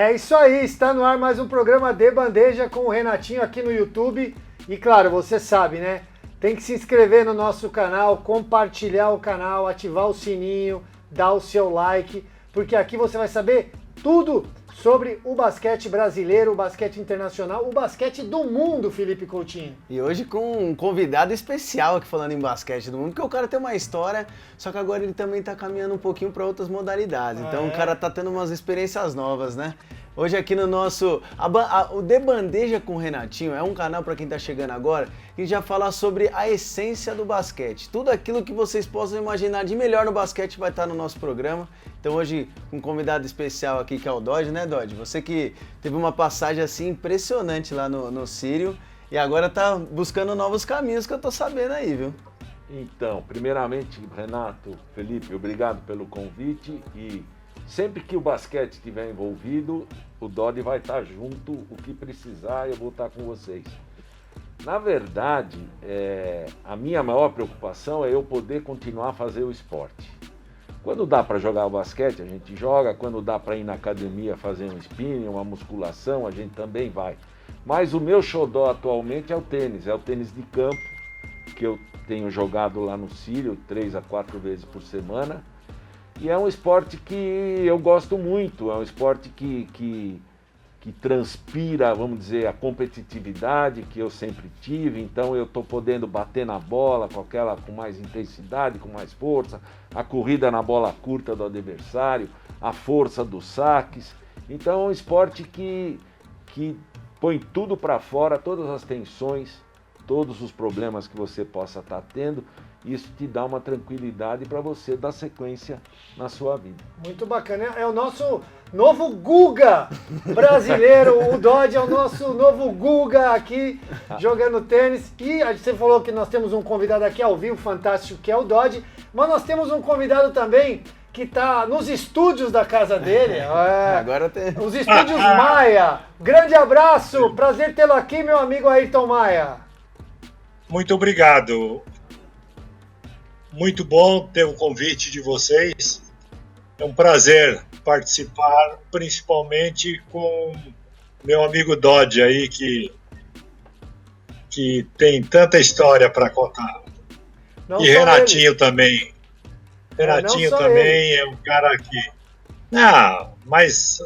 É isso aí, está no ar mais um programa de bandeja com o Renatinho aqui no YouTube. E claro, você sabe, né? Tem que se inscrever no nosso canal, compartilhar o canal, ativar o sininho, dar o seu like, porque aqui você vai saber tudo sobre o basquete brasileiro, o basquete internacional, o basquete do mundo, Felipe Coutinho. E hoje com um convidado especial aqui falando em basquete do mundo, porque o cara tem uma história, só que agora ele também tá caminhando um pouquinho para outras modalidades. Então o cara tá tendo umas experiências novas, né? Hoje aqui no nosso... o De Bandeja com o Renatinho é um canal para quem tá chegando agora, que a gente já fala sobre a essência do basquete. Tudo aquilo que vocês possam imaginar de melhor no basquete vai estar no nosso programa. Então hoje um convidado especial aqui que é o Dodge, né Dodge? Você que teve uma passagem assim impressionante lá no Sírio e agora tá buscando novos caminhos que eu tô sabendo aí, viu? Então, primeiramente, Renato, Felipe, obrigado pelo convite e sempre que o basquete estiver envolvido, o Dodge vai estar junto, o que precisar eu vou estar com vocês. Na verdade, a minha maior preocupação é eu poder continuar a fazer o esporte. Quando dá para jogar o basquete, a gente joga. Quando dá para ir na academia fazer um spinning, uma musculação, a gente também vai. Mas o meu xodó atualmente é o tênis de campo, que eu tenho jogado lá no Sírio 3 a 4 vezes por semana. E é um esporte que eu gosto muito, é um esporte que transpira, vamos dizer, a competitividade que eu sempre tive. Então eu estou podendo bater na bola com mais intensidade, com mais força, a corrida na bola curta do adversário, a força dos saques. Então é um esporte que põe tudo para fora, todas as tensões, todos os problemas que você possa estar tendo. Isso te dá uma tranquilidade para você dar sequência na sua vida. Muito bacana. É o nosso novo Guga brasileiro. O Dodge é o nosso novo Guga aqui, jogando tênis. E você falou que nós temos um convidado aqui ao vivo, fantástico, que é o Dodge. Mas nós temos um convidado também que está nos estúdios da casa dele. Agora tem... Os estúdios Maia. Grande abraço. Prazer tê-lo aqui, meu amigo Ayrton Maia. Muito obrigado. Muito bom ter o convite de vocês. É um prazer participar, principalmente com meu amigo Dodge aí, que tem tanta história para contar. Não e Renatinho ele. Também. Renatinho também ele. É um cara que... mas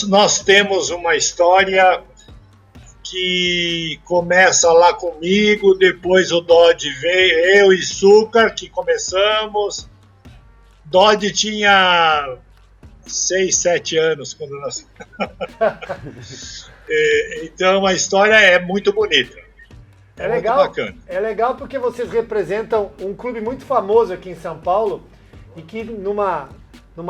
nós temos uma história que começa lá comigo, depois o Dodge veio, eu e Sucar que começamos. Dodge tinha 6, 7 anos quando nós... Então a história é muito bonita. É legal, muito bacana. É legal porque vocês representam um clube muito famoso aqui em São Paulo e que numa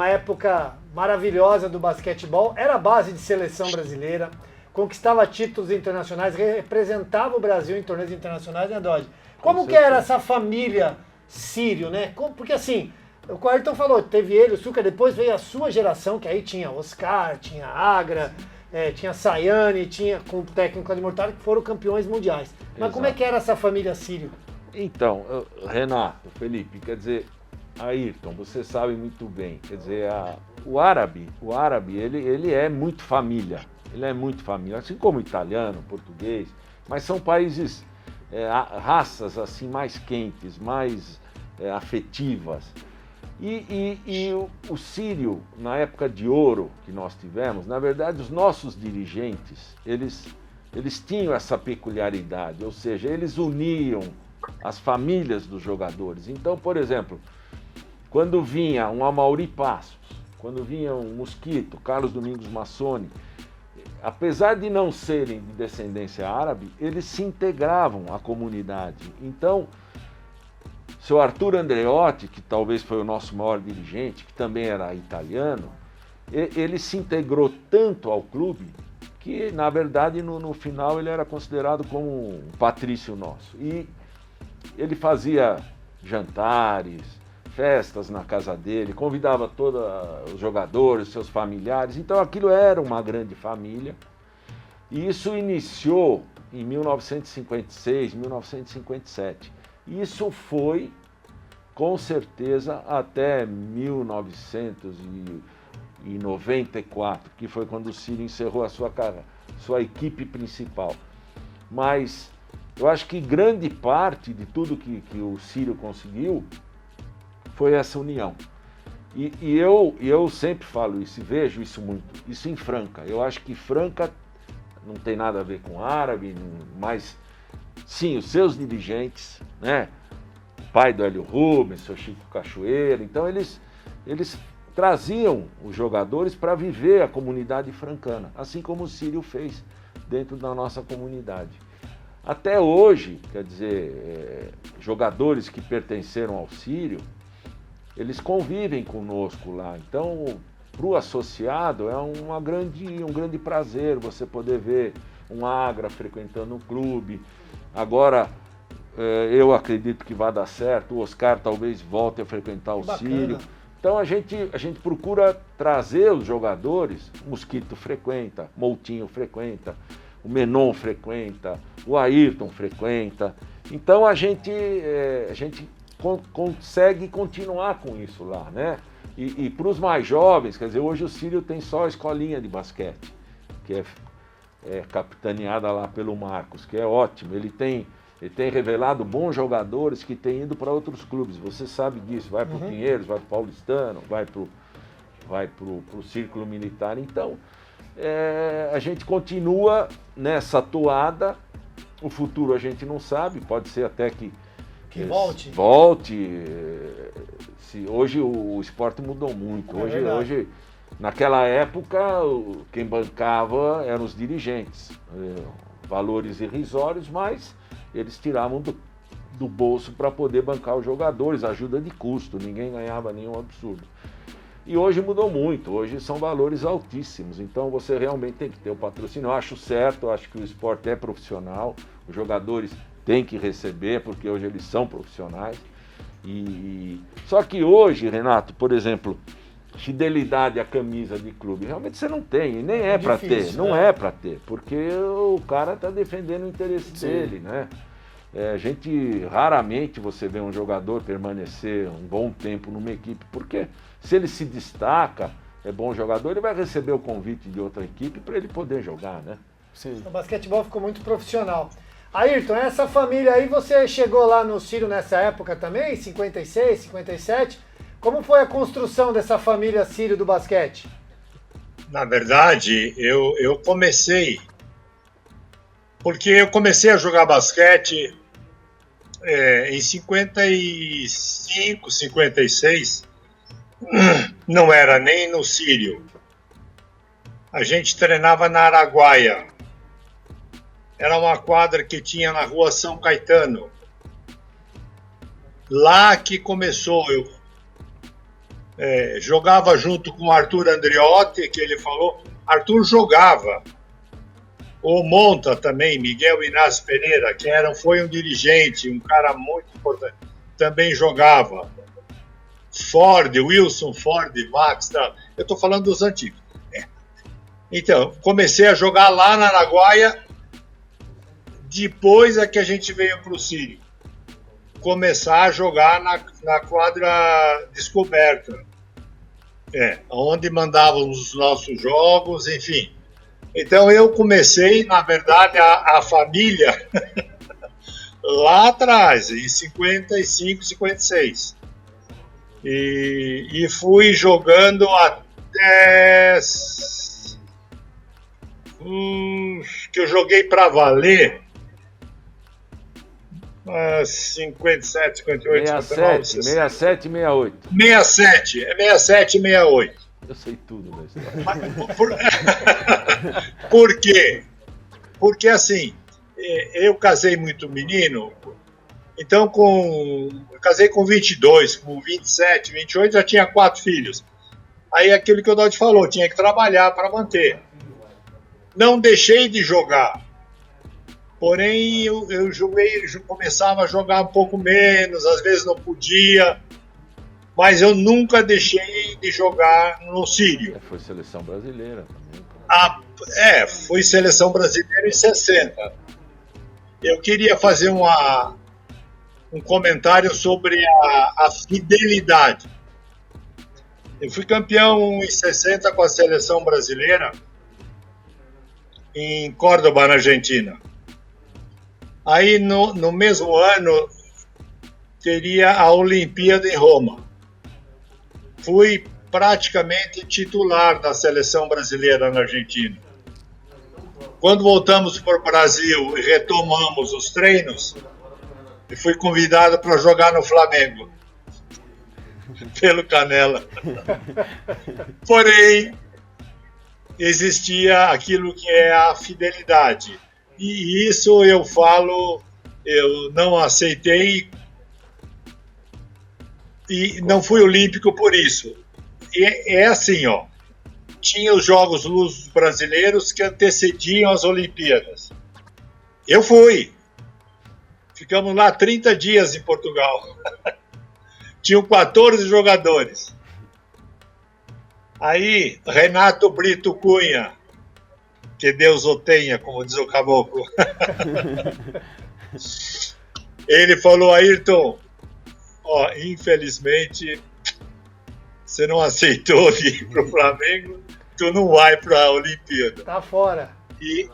época maravilhosa do basquetebol era a base de seleção brasileira. Conquistava títulos internacionais, representava o Brasil em torneios internacionais, né, Dodge? Como que era essa família Sírio, né? Porque assim, o Ayrton falou, teve ele, o Sucar, depois veio a sua geração, que aí tinha Oscar, tinha Agra, tinha Sayane, tinha com o técnico de Mortari, que foram campeões mundiais. Mas exato. Como é que era essa família Sírio? Então, Renato, Felipe, quer dizer, Ayrton, você sabe muito bem, quer dizer, o árabe, ele é muito família. Ele é muito família, assim como o italiano, português, mas são países, raças assim mais quentes, mais afetivas. E o Sírio, na época de ouro que nós tivemos, na verdade os nossos dirigentes, eles tinham essa peculiaridade, ou seja, eles uniam as famílias dos jogadores. Então, por exemplo, quando vinha um Amaury Passos, quando vinha um Mosquito, Carlos Domingos Massoni, apesar de não serem de descendência árabe, eles se integravam à comunidade. Então, seu Arthur Andreotti, que talvez foi o nosso maior dirigente, que também era italiano, ele se integrou tanto ao clube que, na verdade, no final ele era considerado como um patrício nosso. E ele fazia jantares, festas na casa dele, convidava todos os jogadores, seus familiares, então aquilo era uma grande família. E isso iniciou em 1956, 1957. Isso foi, com certeza, até 1900 em 94, que foi quando o Círio encerrou a sua equipe principal. Mas eu acho que grande parte de tudo que o Círio conseguiu foi essa união. E eu sempre falo isso, e vejo isso muito, isso em Franca. Eu acho que Franca não tem nada a ver com árabe, mas sim, os seus dirigentes, né? O pai do Hélio Rubens, o Chico Cachoeira, então eles traziam os jogadores para viver a comunidade francana, assim como o Círio fez dentro da nossa comunidade. Até hoje, quer dizer, jogadores que pertenceram ao Círio, eles convivem conosco lá. Então, para o associado, é um grande prazer você poder ver um Agra frequentando um clube. Agora, eu acredito que vai dar certo, o Oscar talvez volte a frequentar o Círio. Então, a gente procura trazer os jogadores, o Mosquito frequenta, Moutinho frequenta, o Menon frequenta, o Ayrton frequenta. Então, a gente consegue continuar com isso lá, né? E para os mais jovens, quer dizer, hoje o Círio tem só a escolinha de basquete, que é capitaneada lá pelo Marcos, que é ótimo. Ele tem revelado bons jogadores que têm ido para outros clubes. Você sabe disso, vai para o Pinheiros, vai para o Paulistano, vai para o Círculo Militar. Então, a gente continua nessa toada. O futuro a gente não sabe, pode ser até que volte. Hoje o esporte mudou muito. Hoje, naquela época, quem bancava eram os dirigentes. Valores irrisórios, mas eles tiravam do bolso para poder bancar os jogadores, ajuda de custo, ninguém ganhava nenhum absurdo. E hoje mudou muito, hoje são valores altíssimos, então você realmente tem que ter o patrocínio. Eu acho certo, eu acho que o esporte é profissional, os jogadores têm que receber, porque hoje eles são profissionais. Só que hoje, Renato, por exemplo, fidelidade à camisa de clube, realmente você não tem, e nem é para ter, não é para ter, porque o cara está defendendo o interesse dele, né? Raramente você vê um jogador permanecer um bom tempo numa equipe, porque se ele se destaca, é bom jogador, ele vai receber o convite de outra equipe para ele poder jogar, né? Sim. O basquetebol ficou muito profissional. Ayrton, essa família aí, você chegou lá no Círio nessa época também, 56, 57, como foi a construção dessa família Círio do basquete? Na verdade, eu comecei, porque eu comecei a jogar basquete em 55, 56, não era nem no Círio. A gente treinava na Araguaia. Era uma quadra que tinha na rua São Caetano. Lá que começou, eu jogava junto com o Arthur Andriotti, que ele falou. Arthur jogava. O Monta também, Miguel Inácio Pereira, que foi um dirigente, um cara muito importante, também jogava. Wilson Ford, Max, tá? Eu estou falando dos antigos. Então, comecei a jogar lá na Araguaia, depois é que a gente veio para o Círio. Começar a jogar na quadra descoberta. Onde mandávamos os nossos jogos, enfim. Então eu comecei, na verdade, a família lá atrás, em 55, 56. E fui jogando até que eu joguei para valer 57, 58, 67, 67 e 68. 67, 67 e 68. Eu sei tudo da história. Por quê? Porque assim, eu casei muito menino, então eu casei com 22, com 27, 28, já tinha 4 filhos. Aí aquilo que o Dodge falou, tinha que trabalhar para manter. Não deixei de jogar. Porém, eu começava a jogar um pouco menos, às vezes não podia, mas eu nunca deixei de jogar no Círio. Foi seleção brasileira também. Fui seleção brasileira em 60. Eu queria fazer um comentário sobre a fidelidade. Eu fui campeão em 60 com a seleção brasileira em Córdoba, na Argentina. Aí, no mesmo ano, teria a Olimpíada em Roma. Fui praticamente titular da seleção brasileira na Argentina. Quando voltamos para o Brasil e retomamos os treinos, eu fui convidado para jogar no Flamengo, pelo Canela. Porém, existia aquilo que é a fidelidade. E isso eu não aceitei e não fui olímpico por isso. É assim, ó. Tinha os Jogos Lusos brasileiros que antecediam as Olimpíadas. Eu fui. Ficamos lá 30 dias em Portugal. Tinham 14 jogadores. Aí, Renato Brito Cunha, que Deus o tenha, como diz o caboclo. Ele falou, Ayrton, ó, infelizmente, você não aceitou vir para o Flamengo, tu não vai para a Olimpíada. Tá fora. E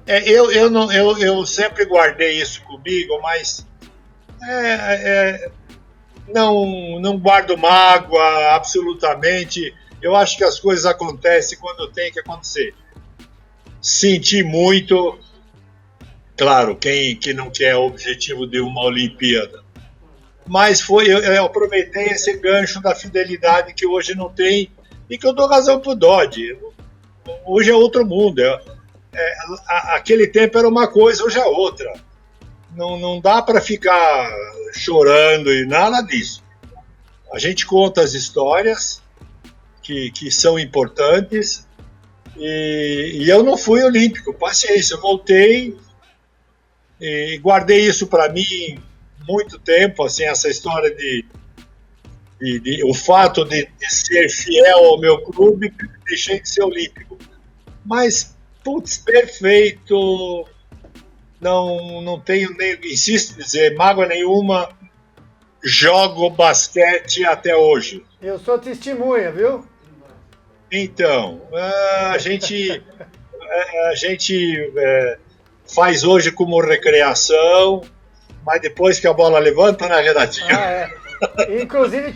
eu sempre guardei isso comigo, mas não guardo mágoa, absolutamente. Eu acho que as coisas acontecem quando tem que acontecer. Senti muito, claro, quem não quer o objetivo de uma Olimpíada. Mas eu aproveitei esse gancho da fidelidade que hoje não tem e que eu dou razão pro Dodge. Hoje é outro mundo. Aquele tempo era uma coisa, hoje é outra. Não dá para ficar chorando e nada disso. A gente conta as histórias que são importantes e eu não fui olímpico, paciência, eu voltei e guardei isso para mim muito tempo, assim, essa história o fato de ser fiel ao meu clube, deixei de ser olímpico. Mas, putz, perfeito, não tenho nem, insisto em dizer, mágoa nenhuma, jogo basquete até hoje. Eu sou testemunha, viu? Então, a gente faz hoje como recreação, mas depois que a bola levanta, né, Renatinho? Inclusive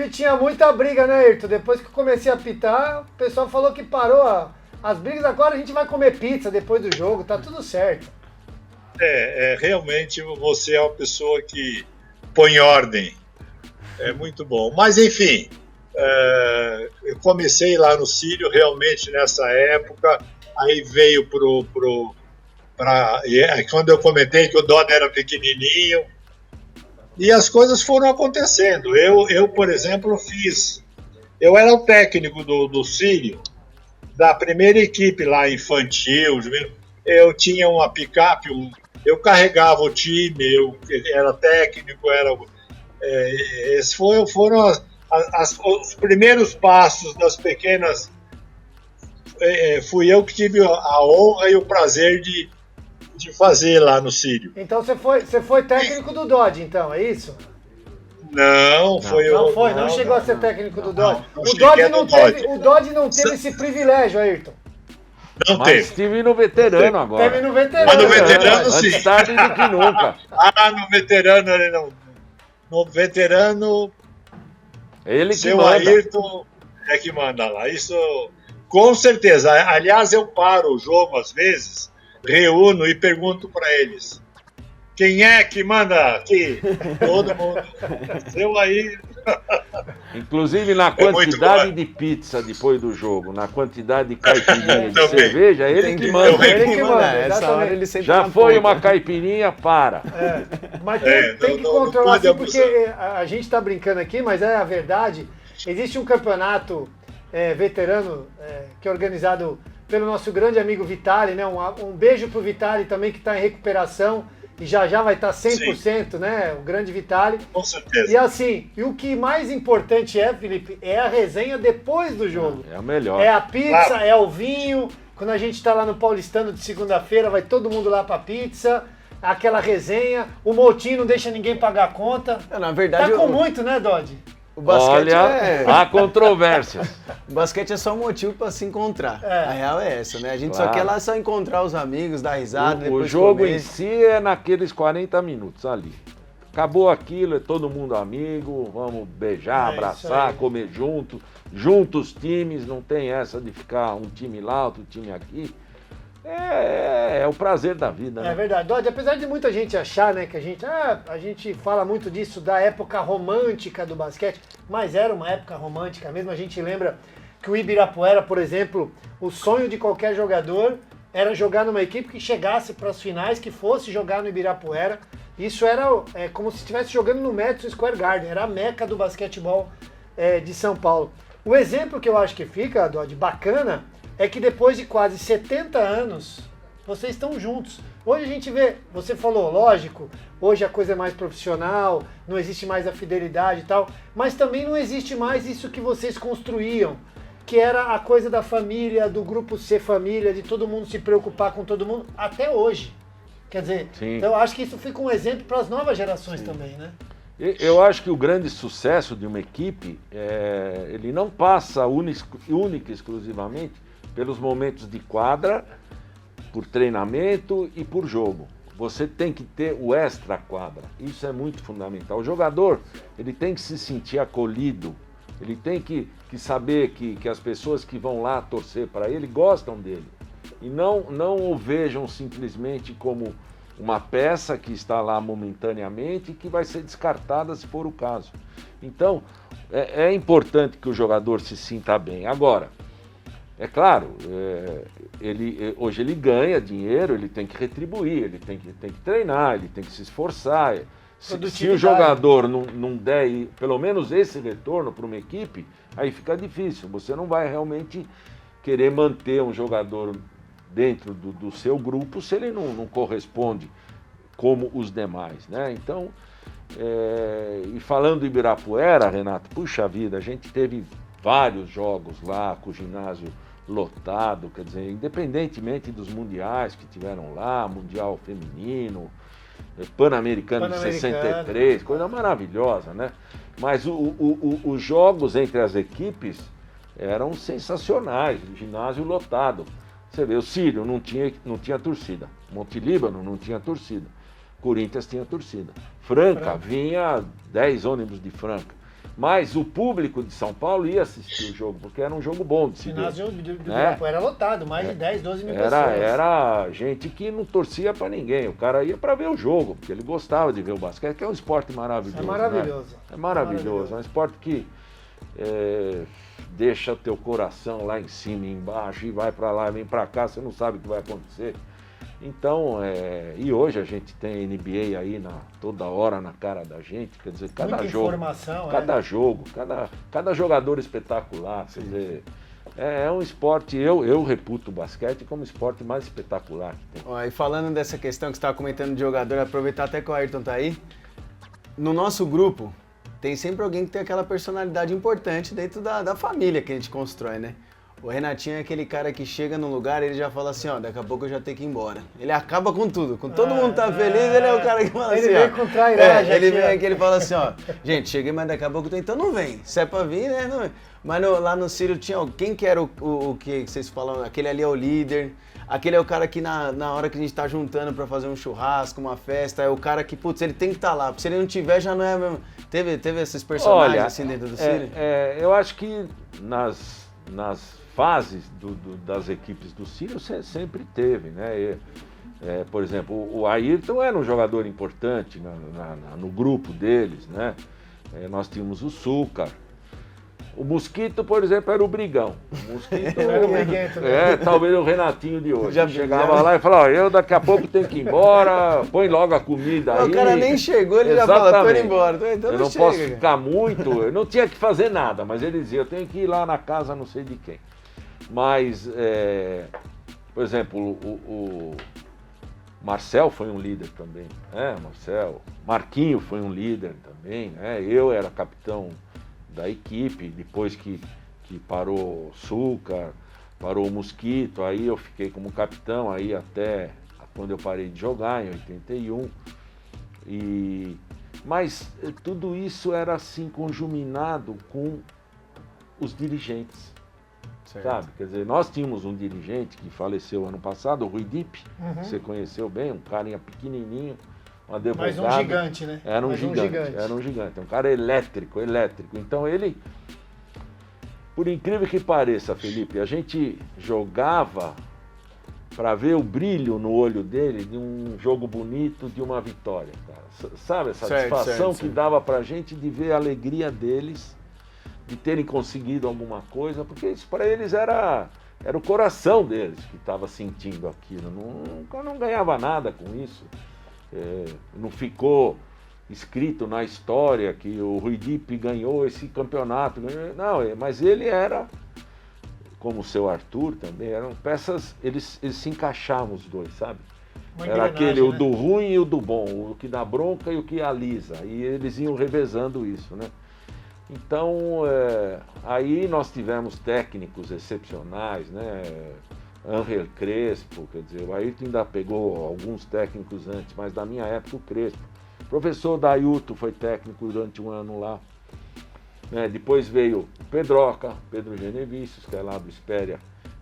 tinha muita briga, né, Ayrton? Depois que eu comecei a apitar, o pessoal falou que parou as brigas, agora a gente vai comer pizza depois do jogo, tá tudo certo. Realmente você é uma pessoa que põe ordem. É muito bom. Mas, enfim, eu comecei lá no Sírio, realmente, nessa época, aí veio quando eu comentei que o Dodge era pequenininho, e as coisas foram acontecendo. Eu por exemplo, eu era o técnico do Sírio, da primeira equipe lá, infantil, eu tinha uma picape, eu carregava o time, eu era técnico, esses foram os primeiros passos das pequenas. Fui eu que tive a honra e o prazer de fazer lá no Sírio. Então você foi técnico do Dodge, então, é isso? Não chegou a ser técnico do Dodge. O Dodge não teve esse privilégio, Ayrton. Mas estive no veterano agora. Teve no veterano. Mas no veterano, sim. Antes tarde do que nunca. No veterano ele não. No veterano, ele que seu manda. Ayrton é que manda lá. Isso, com certeza. Aliás, eu paro o jogo às vezes, reúno e pergunto para eles: quem é que manda aqui? Todo mundo. Seu Ayrton. Inclusive na quantidade de pizza depois do jogo, na quantidade de caipirinha de cerveja, ele que manda. Ele que manda. Essa hora ele sempre já foi uma caipirinha, para. Mas tem que controlar assim, porque a gente está brincando aqui, mas é a verdade. Existe um campeonato veterano que é organizado pelo nosso grande amigo Vitali, né? Um beijo pro Vitali também, que está em recuperação. E já vai estar 100%, né? O grande Vitali. Com certeza. E assim, o que mais importante Felipe, é a resenha depois do jogo. É a melhor. É a pizza, é o vinho. Quando a gente está lá no Paulistano de segunda-feira, vai todo mundo lá pra pizza. Aquela resenha. O Moutinho não deixa ninguém pagar a conta. Na verdade, tá com muito, né, Dodge? O basquete há controvérsias. O basquete é só um motivo para se encontrar. A real é essa, né? A gente só quer lá só encontrar os amigos, dar risada, O jogo em si é naqueles 40 minutos ali. Acabou aquilo, é todo mundo amigo, vamos beijar, abraçar, comer junto os times, não tem essa de ficar um time lá, outro time aqui. É o prazer da vida, né? É verdade. Dodge, apesar de muita gente achar, né, que a gente fala muito disso da época romântica do basquete, mas era uma época romântica mesmo. A gente lembra que o Ibirapuera, por exemplo, o sonho de qualquer jogador era jogar numa equipe que chegasse para as finais, que fosse jogar no Ibirapuera. Isso era como se estivesse jogando no Madison Square Garden, era a meca do basquetebol de São Paulo. O exemplo que eu acho que fica, Dodge, bacana, é que depois de quase 70 anos, vocês estão juntos. Hoje a gente vê, você falou, lógico, hoje a coisa é mais profissional, não existe mais a fidelidade e tal, mas também não existe mais isso que vocês construíam, que era a coisa da família, do grupo ser família, de todo mundo se preocupar com todo mundo, até hoje. Quer dizer, então eu acho que isso fica um exemplo para as novas gerações também, né? Eu acho que o grande sucesso de uma equipe, ele não passa única e exclusivamente pelos momentos de quadra, por treinamento e por jogo. Você tem que ter o extra-quadra. Isso é muito fundamental. O jogador, ele tem que se sentir acolhido. Ele tem que saber que as pessoas que vão lá torcer para ele gostam dele. E não o vejam simplesmente como uma peça que está lá momentaneamente e que vai ser descartada se for o caso. Então, é importante que o jogador se sinta bem. Agora, é claro, hoje ele ganha dinheiro, ele tem que retribuir, ele tem que treinar, ele tem que se esforçar. Se o jogador não der pelo menos esse retorno para uma equipe, aí fica difícil. Você não vai realmente querer manter um jogador dentro do seu grupo se ele não corresponde como os demais, né? Então, e falando do Ibirapuera, Renato, puxa vida, a gente teve vários jogos lá com o ginásio lotado, quer dizer, independentemente dos mundiais que tiveram lá, Mundial Feminino, Pan-Americano de 63, coisa maravilhosa, né? Mas os jogos entre as equipes eram sensacionais, o ginásio lotado. Você vê, o Sírio não tinha torcida, Monte Líbano não tinha torcida, Corinthians tinha torcida, Franca vinha 10 ônibus de Franca. Mas o público de São Paulo ia assistir o jogo, porque era um jogo bom de se ver. O ginásio do Ibirapuera era lotado, mais de 10, 12 mil pessoas. Era gente que não torcia para ninguém, o cara ia para ver o jogo, porque ele gostava de ver o basquete, que é um esporte maravilhoso. É maravilhoso. Né? É maravilhoso, é um esporte que deixa o teu coração lá em cima e embaixo, e vai para lá, vem para cá, você não sabe o que vai acontecer. Então, e hoje a gente tem NBA aí toda hora na cara da gente, quer dizer, cada jogo, cada jogador espetacular, quer dizer, é um esporte, eu reputo o basquete como o esporte mais espetacular que tem. E falando dessa questão que você estava comentando de jogador, aproveitar até que o Ayrton tá aí, no nosso grupo tem sempre alguém que tem aquela personalidade importante dentro da família que a gente constrói, né? O Renatinho é aquele cara que chega num lugar e ele já fala assim, ó, daqui a pouco eu já tenho que ir embora. Ele acaba com tudo. Com todo mundo tá feliz, ele é o cara que fala assim, ó. Ele vem com trairagem. Ele vem aqui, ele fala assim, ó, gente, cheguei, mas daqui a pouco então não vem. Se é pra vir, né? Não vem. Mas lá no Sírio tinha quem que era o que vocês falam? Aquele ali é o líder. Aquele é o cara que na hora que a gente tá juntando pra fazer um churrasco, uma festa, é o cara que, putz, ele tem que estar lá. Porque se ele não tiver, já não é mesmo. Teve esses personagens assim dentro do Sírio? Eu acho que nas fases das equipes do Sírio sempre teve, né? Por exemplo, o Ayrton era um jogador importante no grupo deles, né? Nós tínhamos o Súcar. O Mosquito, por exemplo, era o brigão. O Mosquito talvez o Renatinho de hoje. Chegava lá e falava, eu daqui a pouco tenho que ir embora, põe logo a comida aí. O cara nem chegou, ele já fala, tô indo embora. Então eu não posso ficar muito, eu não tinha que fazer nada, mas ele dizia, eu tenho que ir lá na casa não sei de quem. Mas, por exemplo, o Marcel foi um líder também, né? Marquinho foi um líder também, né? Eu era capitão da equipe, depois que parou o Súcar, parou o Mosquito, aí eu fiquei como capitão aí até quando eu parei de jogar, em 81. Mas tudo isso era assim conjuminado com os dirigentes, sabe? Quer dizer, nós tínhamos um dirigente que faleceu ano passado, o Rui Dipp, que você conheceu bem, um carinha pequenininho, um advogado. Mas um gigante, né? Era um gigante, era um gigante, um cara elétrico. Então ele, por incrível que pareça, Felipe, a gente jogava para ver o brilho no olho dele de um jogo bonito, de uma vitória, cara. Sabe, a satisfação que dava pra gente de ver a alegria deles, de terem conseguido alguma coisa, porque isso para eles era o coração deles que estava sentindo aquilo. Não ganhava nada com isso. Não ficou escrito na história que o Rui Dipp ganhou esse campeonato. Não, mas ele era, como o seu Arthur também, eram peças, eles se encaixavam os dois, sabe? Era aquele, o do ruim e o do bom, o que dá bronca e o que alisa. E eles iam revezando isso, né? Então, aí nós tivemos técnicos excepcionais, né? Ángel Crespo, quer dizer, o Ayrton ainda pegou alguns técnicos antes, mas da minha época o Crespo. O professor Dailton foi técnico durante um ano lá. Depois veio o Pedro Genevícius, que é lá do Espéria,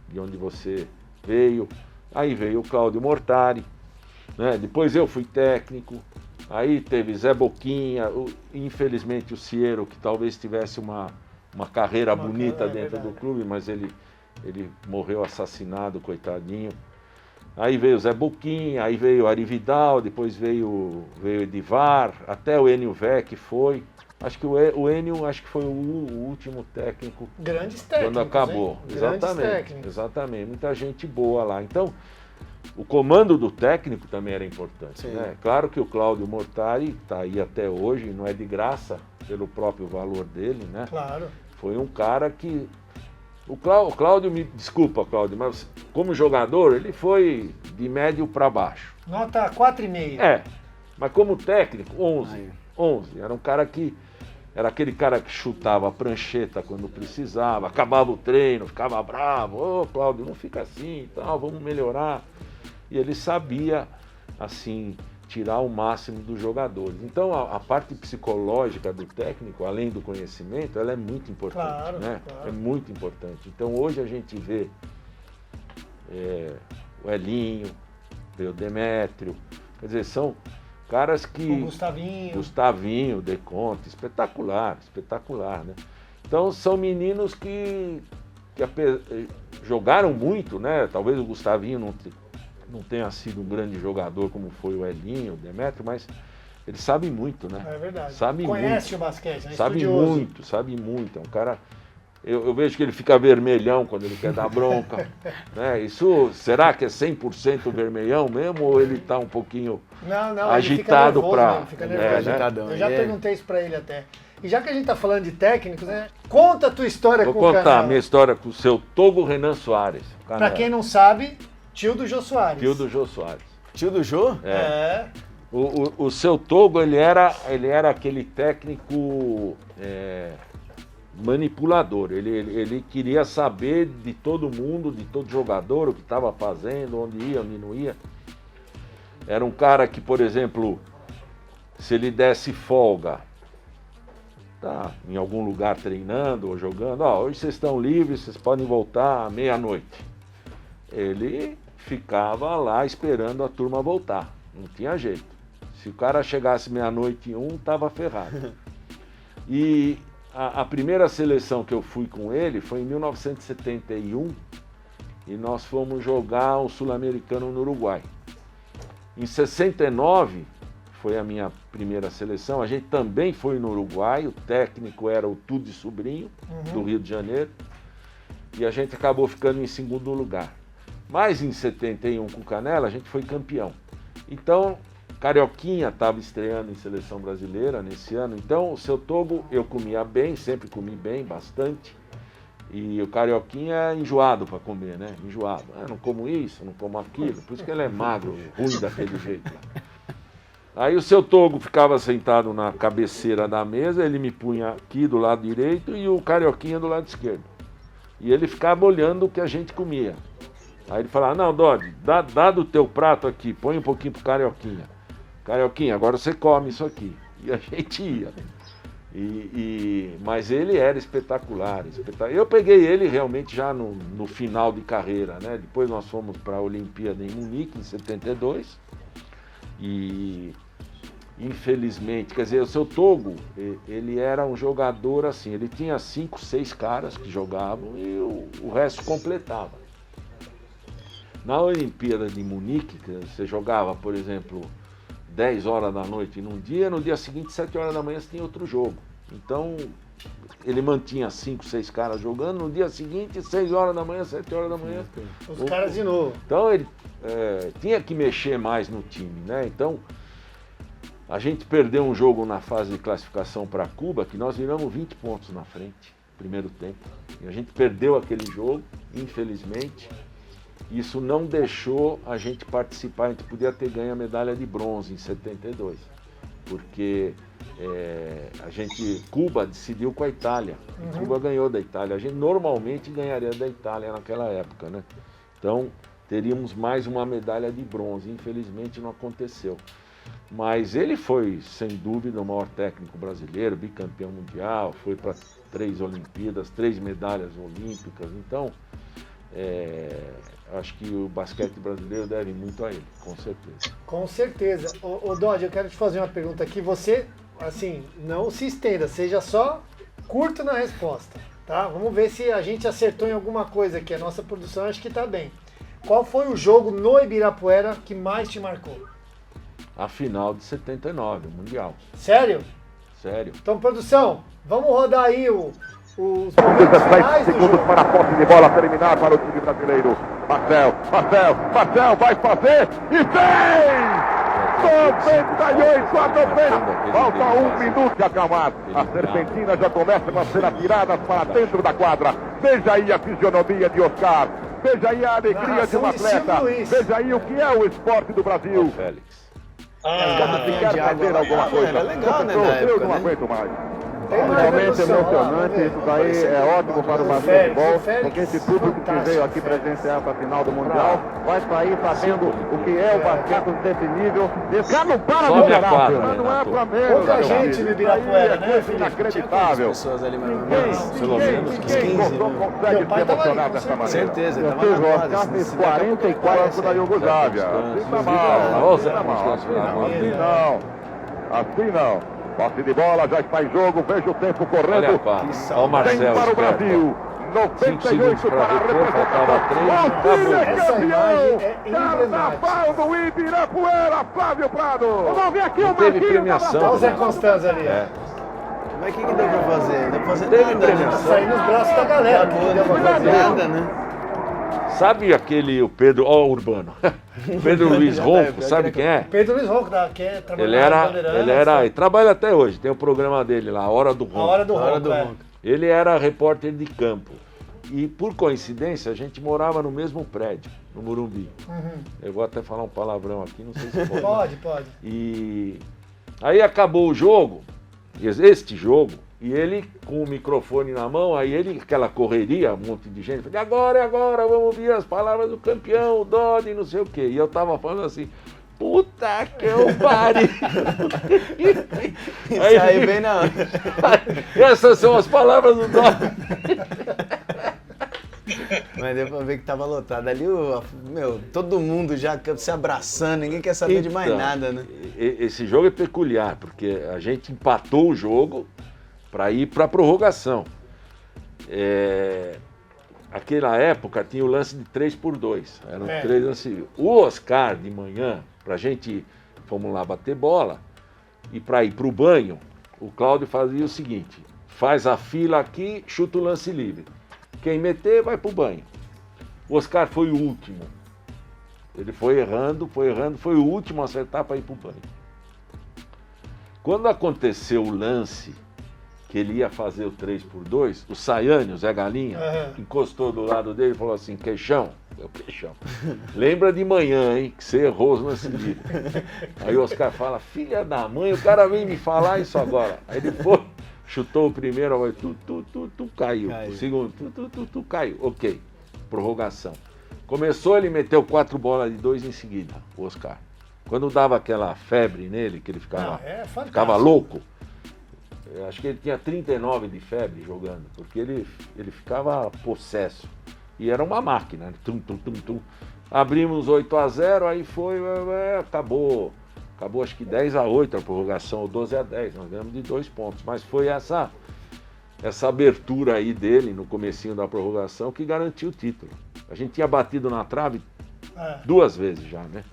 de onde você veio. Aí veio o Cláudio Mortari, né? Depois eu fui técnico. Aí teve Zé Boquinha, infelizmente o Ciero, que talvez tivesse uma carreira bonita dentro do clube, mas ele morreu assassinado, coitadinho. Aí veio o Zé Boquinha, aí veio o Ari Vidal, depois veio o Edivar, até o Enio Vec foi. Acho que o Enio foi o último técnico. Grandes técnicos, quando acabou. Exatamente. Exatamente. Muita gente boa lá. Então, o comando do técnico também era importante, né? Claro que o Cláudio Mortari está aí até hoje, não é de graça, pelo próprio valor dele, né? Claro. Foi um cara que... O Cláudio, me desculpa, Cláudio, mas como jogador, ele foi de médio para baixo. Nota 4,5. Mas como técnico, 11. 11. Era um cara que... Era aquele cara que chutava a prancheta quando precisava, acabava o treino, ficava bravo. Ô, Cláudio, não fica assim e tal, vamos melhorar. E ele sabia, assim, tirar o máximo dos jogadores. Então, a parte psicológica do técnico, além do conhecimento, ela é muito importante, né? Claro. É muito importante. Então, hoje a gente vê o Elinho, vê o Demétrio, quer dizer, são caras que... O Gustavinho, Deconte, espetacular, né? Então, são meninos que jogaram muito, né? Talvez o Gustavinho não tenha sido um grande jogador como foi o Elinho, o Demétrio, mas ele sabe muito, né? É verdade. Conhece o basquete, né? Sabe muito. É um cara... Eu vejo que ele fica vermelhão quando ele quer dar bronca. Né? Isso, será que é 100% vermelhão mesmo? Ou ele está um pouquinho agitado para... Ele fica nervoso. Né? Eu já perguntei isso para ele até. E já que a gente está falando de técnicos, né? Conta a tua história com o Canela. Vou contar a minha história com o seu Togo Renan Soares. Para quem não sabe, tio do Jô Soares. Tio do Jô Soares. Tio do Jô? O seu Togo, ele era aquele técnico manipulador. Ele queria saber de todo mundo, de todo jogador, o que estava fazendo, onde ia, onde não ia. Era um cara que, por exemplo, se ele desse folga, tá em algum lugar treinando ou jogando, hoje vocês estão livres, vocês podem voltar à meia-noite. Ele ficava lá esperando a turma voltar, não tinha jeito. Se o cara chegasse meia-noite e 1, estava ferrado. E a primeira seleção que eu fui com ele foi em 1971 e nós fomos jogar o Sul-Americano no Uruguai. Em 69 foi a minha primeira seleção, a gente também foi no Uruguai, o técnico era o Tude Sobrinho, do Rio de Janeiro, e a gente acabou ficando em segundo lugar. Mas em 71 com o Canela a gente foi campeão. Então, Carioquinha estava estreando em seleção brasileira nesse ano, então o seu Togo eu comia bem, sempre comi bem, bastante. E o Carioquinha é enjoado para comer, né? Enjoado. Não como isso, não como aquilo, por isso que ele é magro, ruim daquele jeito. Aí o seu Togo ficava sentado na cabeceira da mesa, ele me punha aqui do lado direito e o Carioquinha do lado esquerdo. E ele ficava olhando o que a gente comia. Aí ele falava, não, Dodi, dá do teu prato aqui, põe um pouquinho pro Carioquinha. Carioquinha, agora você come isso aqui. E a gente ia. Mas ele era espetacular. Eu peguei ele realmente já no final de carreira, né? Depois nós fomos para a Olimpíada em Munique, em 72. E infelizmente, quer dizer, o seu Togo, ele era um jogador assim, ele tinha 5, 6 caras que jogavam e o resto completava. Na Olimpíada de Munique, você jogava, por exemplo, 10 horas da noite num dia, no dia seguinte, 7 horas da manhã, você tinha outro jogo. Então, ele mantinha 5, 6 caras jogando, no dia seguinte, 6 horas da manhã, 7 horas da manhã. Os caras de novo. Então, ele tinha que mexer mais no time, né? Então, a gente perdeu um jogo na fase de classificação para Cuba, que nós viramos 20 pontos na frente, primeiro tempo. E a gente perdeu aquele jogo, infelizmente. Isso não deixou a gente participar, a gente podia ter ganho a medalha de bronze em 72, porque Cuba decidiu com a Itália, Cuba ganhou da Itália, a gente normalmente ganharia da Itália naquela época, né? Então teríamos mais uma medalha de bronze, infelizmente não aconteceu. Mas ele foi, sem dúvida, o maior técnico brasileiro, bicampeão mundial, foi para 3 Olimpíadas, 3 medalhas olímpicas, então acho que o basquete brasileiro deve muito a ele, com certeza. Com certeza. Ô Dodge, eu quero te fazer uma pergunta aqui. Você, assim, não se estenda, seja só curto na resposta, tá? Vamos ver se a gente acertou em alguma coisa aqui. A nossa produção acho que tá bem. Qual foi o jogo no Ibirapuera que mais te marcou? A final de 79, o Mundial. Sério? Sério. Então, produção, vamos rodar aí os momentos finais do segundos jogo. para a posse de bola terminar para o time brasileiro. Marcel vai fazer e fez! 98 a 90. Falta 1 minuto de acalmar. A Serpentina já começa a ser atirada para dentro da quadra. Veja aí a fisionomia de Oscar. Veja aí a alegria de um atleta. Veja aí o que é o esporte do Brasil. Félix. Quer fazer alguma coisa? Era legal, né, na época, Eu não né? aguento mais. Tem mais Realmente produção, emocionante, isso daí é ótimo para o basquetebol, Félix, porque esse público que veio aqui presenciar essa final do Mundial vai sair sabendo o que é o basquete desse nível. Esse cara não para Sobe de a jogar, quadra, mas não é Renato. pra menos. Pouca meu gente amigo. no Ibirapuera, Isso aí né, é coisa Felipe? inacreditável. Pessoas ali mais ou menos. Pelo menos 15, Não né? consegue Meu pai se tava emocionar ali, com dessa maneira. certeza, Eu tava sei, na o base, Oscar fez se daqui a pouco 44 da Iugoslávia. Assim tá mal, assim tá mal. Assim não. Assim não. Posse de bola, já está em jogo, veja o tempo correndo. Olha a quadra. Olha o Marcel. Tem para o Brasil. 5 segundos 98 para para a repor, faltava 3 e representação. O time é acabou. Essa imagem campeão. é emblemática. Carnaval do Ibirapuera, Flávio Prado. Vamos ver aqui Não o teve Marquinhos. premiação. Olha o Zé Constanzo ali. É. Mas o que deu pra fazer? Não deu pra fazer Teve nada, né? premiação. Sair nos braços da galera. Acabou, que não deu pra foi fazer. nada, né? Sabe o Pedro, Urbano, Pedro Luiz Ronco, sabe quem é? Pedro Luiz Ronco, que é trabalhando Ele trabalha até hoje, tem o programa dele lá, A Hora do Ronco. A Hora do A hora Ronco, do é. Ronco. Ele era repórter de campo. E por coincidência, a gente morava no mesmo prédio, no Morumbi. Eu vou até falar um palavrão aqui, não sei se pode. Pode. E aí acabou o jogo, este jogo, e ele com o microfone na mão, aí ele, aquela correria, um monte de gente, falou, agora, vamos ouvir as palavras do campeão, o Dodge, não sei o quê. E eu tava falando assim, puta que eu pariu. Isso aí bem na hora. Essas são as palavras do Dodge. Mas deu pra ver que tava lotado. Ali, todo mundo já se abraçando, ninguém quer saber de mais Então, nada, né? Esse jogo é peculiar, porque a gente empatou o jogo para ir para a prorrogação. Aquela época tinha o lance de 3x2, eram 3 lances. O Oscar, de manhã, pra gente, fomos lá bater bola, e para ir para o banho, o Cláudio fazia o seguinte, faz a fila aqui, chuta o lance livre. Quem meter, vai pro banho. O Oscar foi o último. Ele foi errando, foi o último a acertar para ir pro banho. Quando aconteceu o lance, que ele ia fazer o 3x2, o Sayane, o Zé Galinha, encostou do lado dele e falou assim, queixão, lembra de manhã, hein, que você errou os lances livres. Aí o Oscar fala, filha da mãe, o cara vem me falar isso agora. Aí ele foi, chutou o primeiro, aí tu caiu. O segundo, tu caiu. Ok, prorrogação. Começou, ele meteu 4 bolas de 2 em seguida, o Oscar. Quando dava aquela febre nele, que ele ficava louco, acho que ele tinha 39 de febre jogando, porque ele ficava possesso. E era uma máquina, tum, tum, tum, tum. Abrimos 8-0, aí foi, acabou acho que 10-8 a prorrogação, ou 12-10, nós ganhamos de 2 pontos. Mas foi essa abertura aí dele no comecinho da prorrogação que garantiu o título. A gente tinha batido na trave 2 vezes já, né?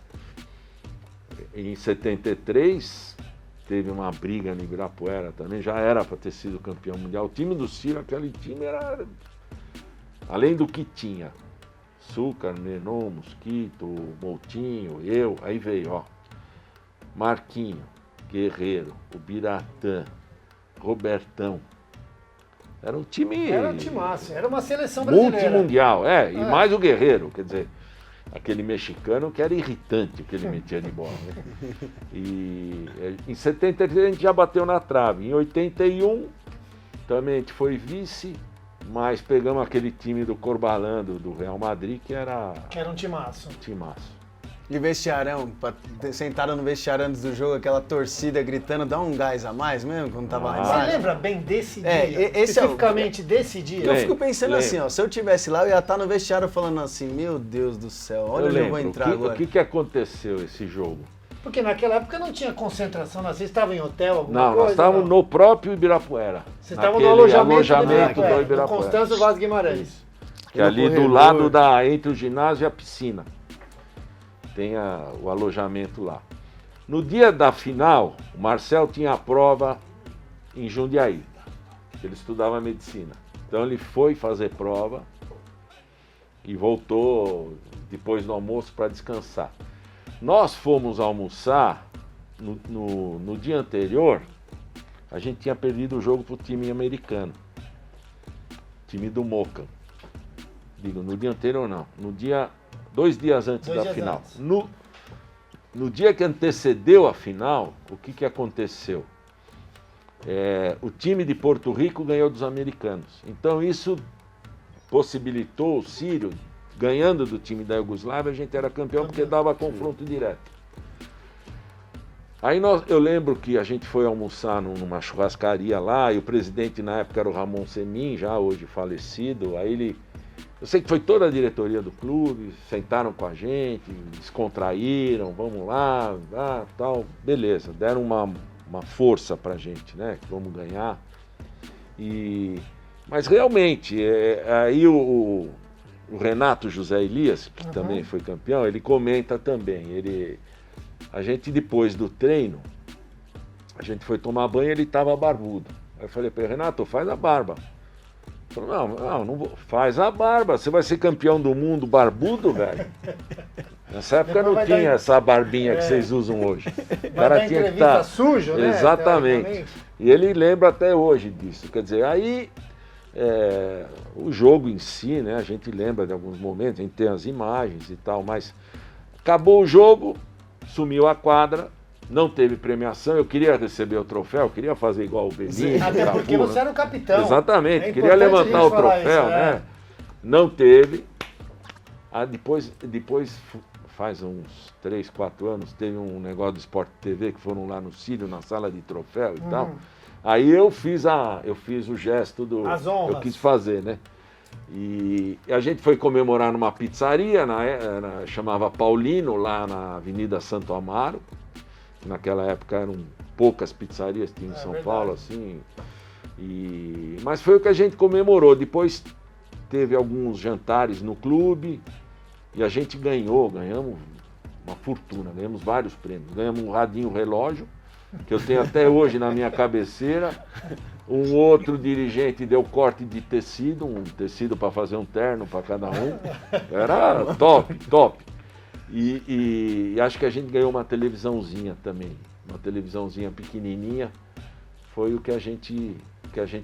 Em 73, teve uma briga no Ibirapuera também, já era para ter sido campeão mundial. O time do Ciro, aquele time era, além do que tinha, Açúcar, Nenon, Mosquito, Moutinho, eu, aí veio, ó, Marquinho, Guerreiro, o Biratã, Robertão. Era um time... Era um timaço, era uma seleção brasileira. Multimundial, e mais o Guerreiro, quer dizer, aquele mexicano que era irritante o que ele metia de bola, né? E em 73 a gente já bateu na trave, em 81 também a gente foi vice, mas pegamos aquele time do Corbalando, do Real Madrid, que era um timaço. E vestiarão, sentaram no vestiário antes do jogo, aquela torcida gritando, dá um gás a mais mesmo, quando tava lá embaixo. Você lembra bem desse dia? Especificamente desse dia? Eu fico pensando assim, ó, se eu tivesse lá, eu ia estar no vestiário falando assim, meu Deus do céu, olha onde eu vou entrar agora. O que aconteceu esse jogo? Porque naquela época não tinha concentração, vocês estavam em hotel, alguma coisa? Nós estávamos no próprio Ibirapuera. Vocês estavam no alojamento do Ibirapuera. No Constâncio Vaz Guimarães. Que é ali do lado entre o ginásio e a piscina. Tem o alojamento lá. No dia da final, o Marcel tinha a prova em Jundiaí. Ele estudava medicina. Então ele foi fazer prova e voltou depois do almoço para descansar. Nós fomos almoçar no dia anterior, a gente tinha perdido o jogo para o time americano. Time do Moca. Digo, no dia anterior não, 2 dias antes da final. No dia que antecedeu a final, o que aconteceu? O time de Porto Rico ganhou dos americanos. Então isso possibilitou o Sírio, ganhando do time da Iugoslávia, a gente era campeão porque dava confronto direto. Aí eu lembro que a gente foi almoçar numa churrascaria lá, e o presidente na época era o Ramon Semin, já hoje falecido. Aí eu sei que foi toda a diretoria do clube, sentaram com a gente, descontraíram, vamos lá, tal, beleza, deram uma força pra gente, né, que vamos ganhar. Mas realmente, aí o Renato José Elias, que também foi campeão, ele comenta também, a gente depois do treino, a gente foi tomar banho e ele estava barbudo. Aí eu falei para ele, Renato, faz a barba. Ele falou, não vou, faz a barba, você vai ser campeão do mundo barbudo, velho? Nessa época não tinha essa barbinha que vocês usam hoje. O cara tinha que estar sujo, né? Exatamente. E ele lembra até hoje disso. Quer dizer, aí o jogo em si, né? A gente lembra de alguns momentos, a gente tem as imagens e tal, mas acabou o jogo, sumiu a quadra, não teve premiação. Eu queria receber o troféu, eu queria fazer igual o Belinho. Até porque você era o capitão. Exatamente, queria levantar o troféu, isso, né? Não teve. Depois, faz uns 3, 4 anos, teve um negócio do Sport TV que foram lá no Sírio, na sala de troféu e tal. Aí eu fiz o gesto As honras. Eu quis fazer, né? E a gente foi comemorar numa pizzaria, chamava Paulino, lá na Avenida Santo Amaro. Naquela época eram poucas pizzarias que tinham em São Paulo, assim. Mas foi o que a gente comemorou. Depois teve alguns jantares no clube e a gente ganhamos uma fortuna, ganhamos vários prêmios. Ganhamos um radinho relógio, que eu tenho até hoje na minha cabeceira. Um outro dirigente deu corte de tecido, um tecido para fazer um terno para cada um. Era top. E acho que a gente ganhou uma televisãozinha também, uma televisãozinha pequenininha. Foi o que a gente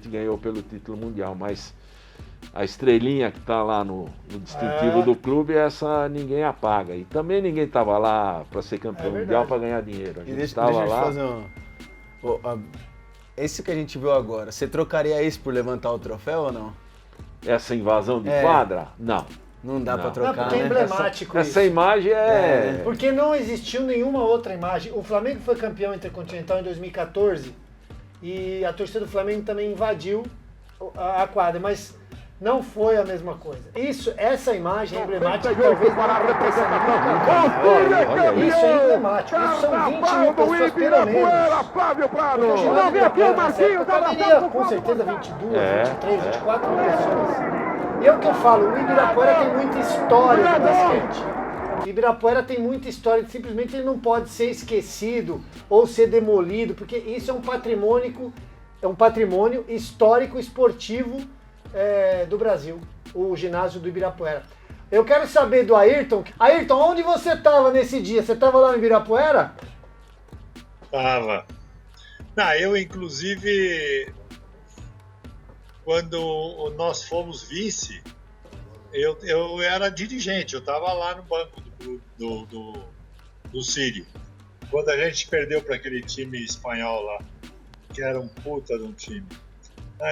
ganhou pelo título mundial. Mas a estrelinha que está lá no distintivo do clube, essa ninguém apaga. E também ninguém estava lá para ser campeão mundial para ganhar dinheiro. A gente estava lá. Esse que a gente viu agora, você trocaria isso por levantar o troféu ou não? Essa invasão de quadra? Não. Não dá pra Não, trocar, porque é né? emblemático Essa isso. imagem é... Porque não existiu nenhuma outra imagem. O Flamengo foi campeão intercontinental em 2014 e a torcida do Flamengo também invadiu a quadra, mas não foi a mesma coisa. Essa imagem é emblemática, talvez não aconteça nunca. Isso é emblemático. Isso são 20 mil pessoas pelo menos. Vamos ver aqui o Marquinhos. Caberia com certeza 22, 23, 24 mil pessoas. E é o que eu falo, o Ibirapuera tem muita história no basquete. O Ibirapuera tem muita história, simplesmente ele não pode ser esquecido ou ser demolido, porque isso é um patrimônio histórico, esportivo do Brasil, o ginásio do Ibirapuera. Eu quero saber do Ayrton. Ayrton, onde você estava nesse dia? Você estava lá no Ibirapuera? Tava. Não, eu, inclusive, quando nós fomos vice, eu era dirigente, eu estava lá no banco do Sírio. Quando a gente perdeu para aquele time espanhol lá, que era um puta de um time.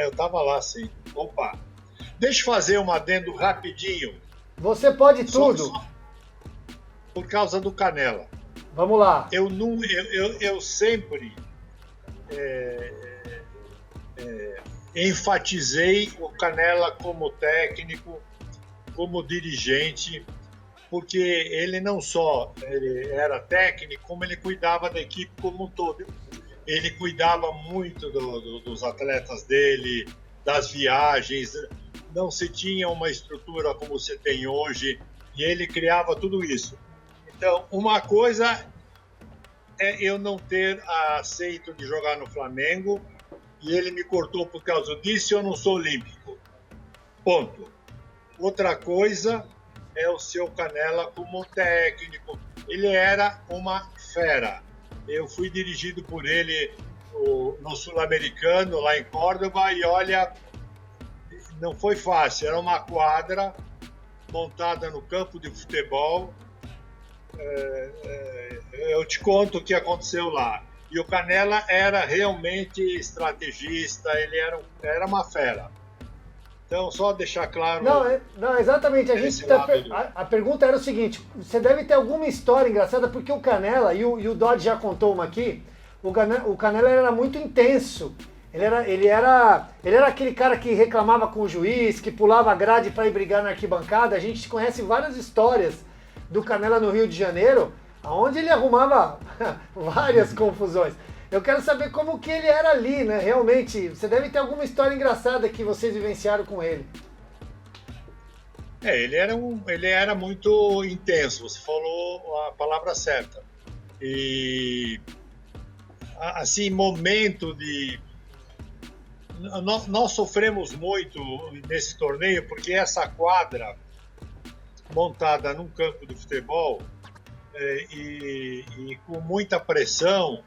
Eu estava lá, sim. Opa! Deixa eu fazer um adendo rapidinho. Você pode tudo. Só por causa do Canella. Vamos lá. Eu sempre enfatizei o Canella como técnico, como dirigente, porque ele não só ele era técnico, como ele cuidava da equipe como um todo. Ele cuidava muito dos atletas dele, das viagens, não se tinha uma estrutura como você tem hoje, e ele criava tudo isso. Então, uma coisa é eu não ter aceito de jogar no Flamengo, e ele me cortou por causa disso, e eu não sou olímpico. Ponto. Outra coisa é o seu Canella como técnico. Ele era uma fera. Eu fui dirigido por ele no Sul-Americano, lá em Córdoba, e olha, não foi fácil. Era uma quadra montada no campo de futebol. Eu te conto o que aconteceu lá. E o Canella era realmente estrategista, ele era uma fera. Então, só deixar claro... Não, exatamente. A pergunta era o seguinte, você deve ter alguma história engraçada, porque o Canella, e o Dodge já contou uma aqui, o Canella era muito intenso. Ele era aquele cara que reclamava com o juiz, que pulava a grade para ir brigar na arquibancada. A gente conhece várias histórias do Canella no Rio de Janeiro, onde ele arrumava várias confusões. Eu quero saber como que ele era ali, né? Realmente, você deve ter alguma história engraçada que vocês vivenciaram com ele. Ele era muito intenso, você falou a palavra certa. E, assim, momento de... Nós sofremos muito nesse torneio, porque essa quadra montada num campo de futebol e com muita pressão,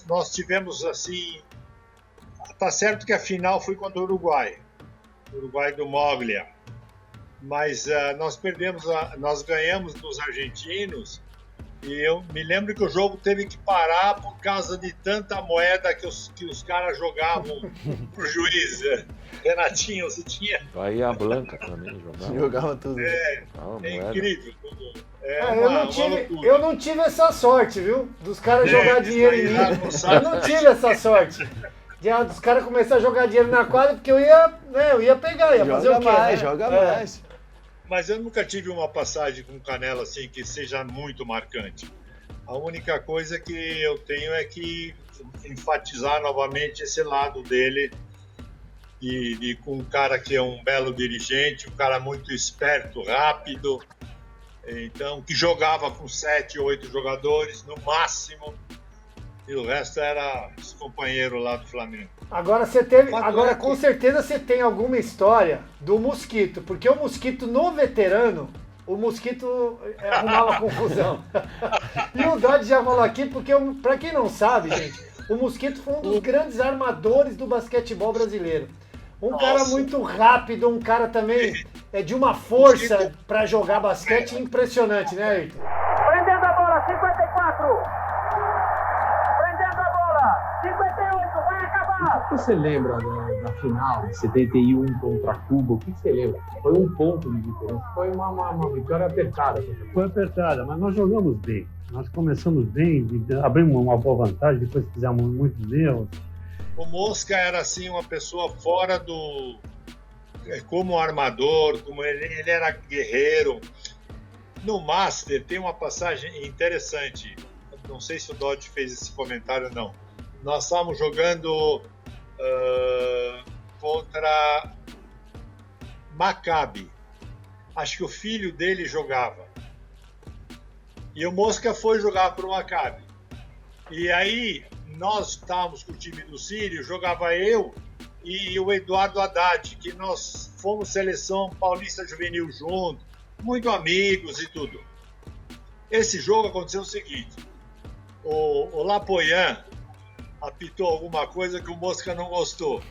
nós tivemos assim, tá certo que a final foi contra o Uruguai do Moglia, mas nós ganhamos dos argentinos, e eu me lembro que o jogo teve que parar por causa de tanta moeda que os caras jogavam pro juiz. Renatinho, você tinha... Bahia Blanca também jogava tudo. Incrível. Eu não tive essa sorte, viu? Dos caras jogar dinheiro em mim. Eu não tive essa sorte. Dos caras começarem a jogar dinheiro na quadra, porque eu ia pegar, ia fazer o quê? Joga mais. Mas eu nunca tive uma passagem com Canella assim que seja muito marcante. A única coisa que eu tenho é que enfatizar novamente esse lado dele, e com um cara que é um belo dirigente, um cara muito esperto, rápido, então que jogava com 7, 8 jogadores no máximo, e o resto era os companheiros lá do Flamengo. Agora com certeza você tem alguma história do Mosquito, porque o Mosquito no veterano, o Mosquito arrumava confusão. E o Dodge já falou aqui, porque pra quem não sabe, gente, o Mosquito foi um dos grandes armadores do basquetebol brasileiro. Cara muito rápido, um cara também de uma força pra jogar basquete impressionante, né, Ayrton? Prendendo a bola, 54! Prendendo a bola, 58, vai acabar! você lembra da final de 71 contra Cuba? O que você lembra? Foi um ponto de diferença. Foi uma vitória apertada. Foi apertada, mas nós jogamos bem. Nós começamos bem, abrimos uma boa vantagem, depois fizemos muitos erros. O Mosca era assim uma pessoa fora do... Como armador, como ele era guerreiro. No Master tem uma passagem interessante. Não sei se o Dodge fez esse comentário ou não. Nós estávamos jogando contra Maccabi. Acho que o filho dele jogava. E o Mosca foi jogar para o Maccabi. E aí nós estávamos com o time do Sírio, jogava eu e o Eduardo Haddad, que nós fomos seleção paulista juvenil junto, muito amigos e tudo. Esse jogo aconteceu o seguinte: o Lapoian apitou alguma coisa que o Mosca não gostou.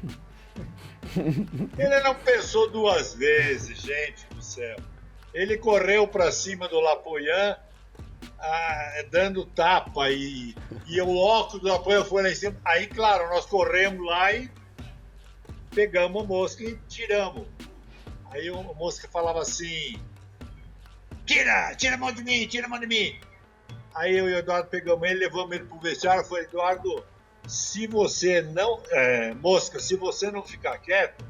Ele não pensou duas vezes, gente do céu. Ele correu para cima do Lapoian, dando tapa, e o óculos do Lapoian foi lá em cima. Aí, claro, nós corremos lá e pegamos o Mosca e tiramos. Aí o Mosca falava assim: tira a mão de mim, tira a mão de mim. Aí eu e o Eduardo pegamos ele, levamos ele pro vestiário e falei: Eduardo, se você não... Mosca, se você não ficar quieto,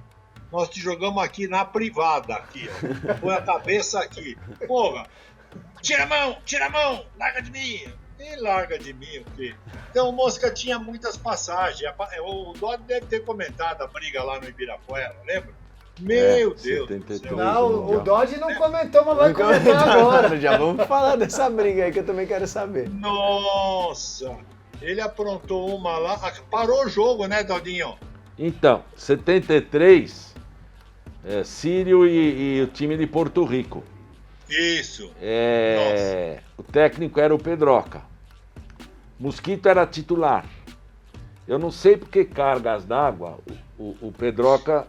nós te jogamos aqui na privada, aqui, ó. Põe a cabeça aqui. Porra, tira a mão, larga de mim. E larga de mim, o quê? Então o Mosca tinha muitas passagens. O Dodge deve ter comentado a briga lá no Ibirapuera, lembra? Meu Deus. 73, não, o Dodge não comentou, mas vai comentar agora. Já vamos falar dessa briga aí que eu também quero saber. Nossa, ele aprontou uma lá, parou o jogo, né, Dodinho? Então, 73, Sírio e o time de Porto Rico. Isso. O técnico era o Pedroca. Mosquito era titular. Eu não sei por que cargas d'água o Pedroca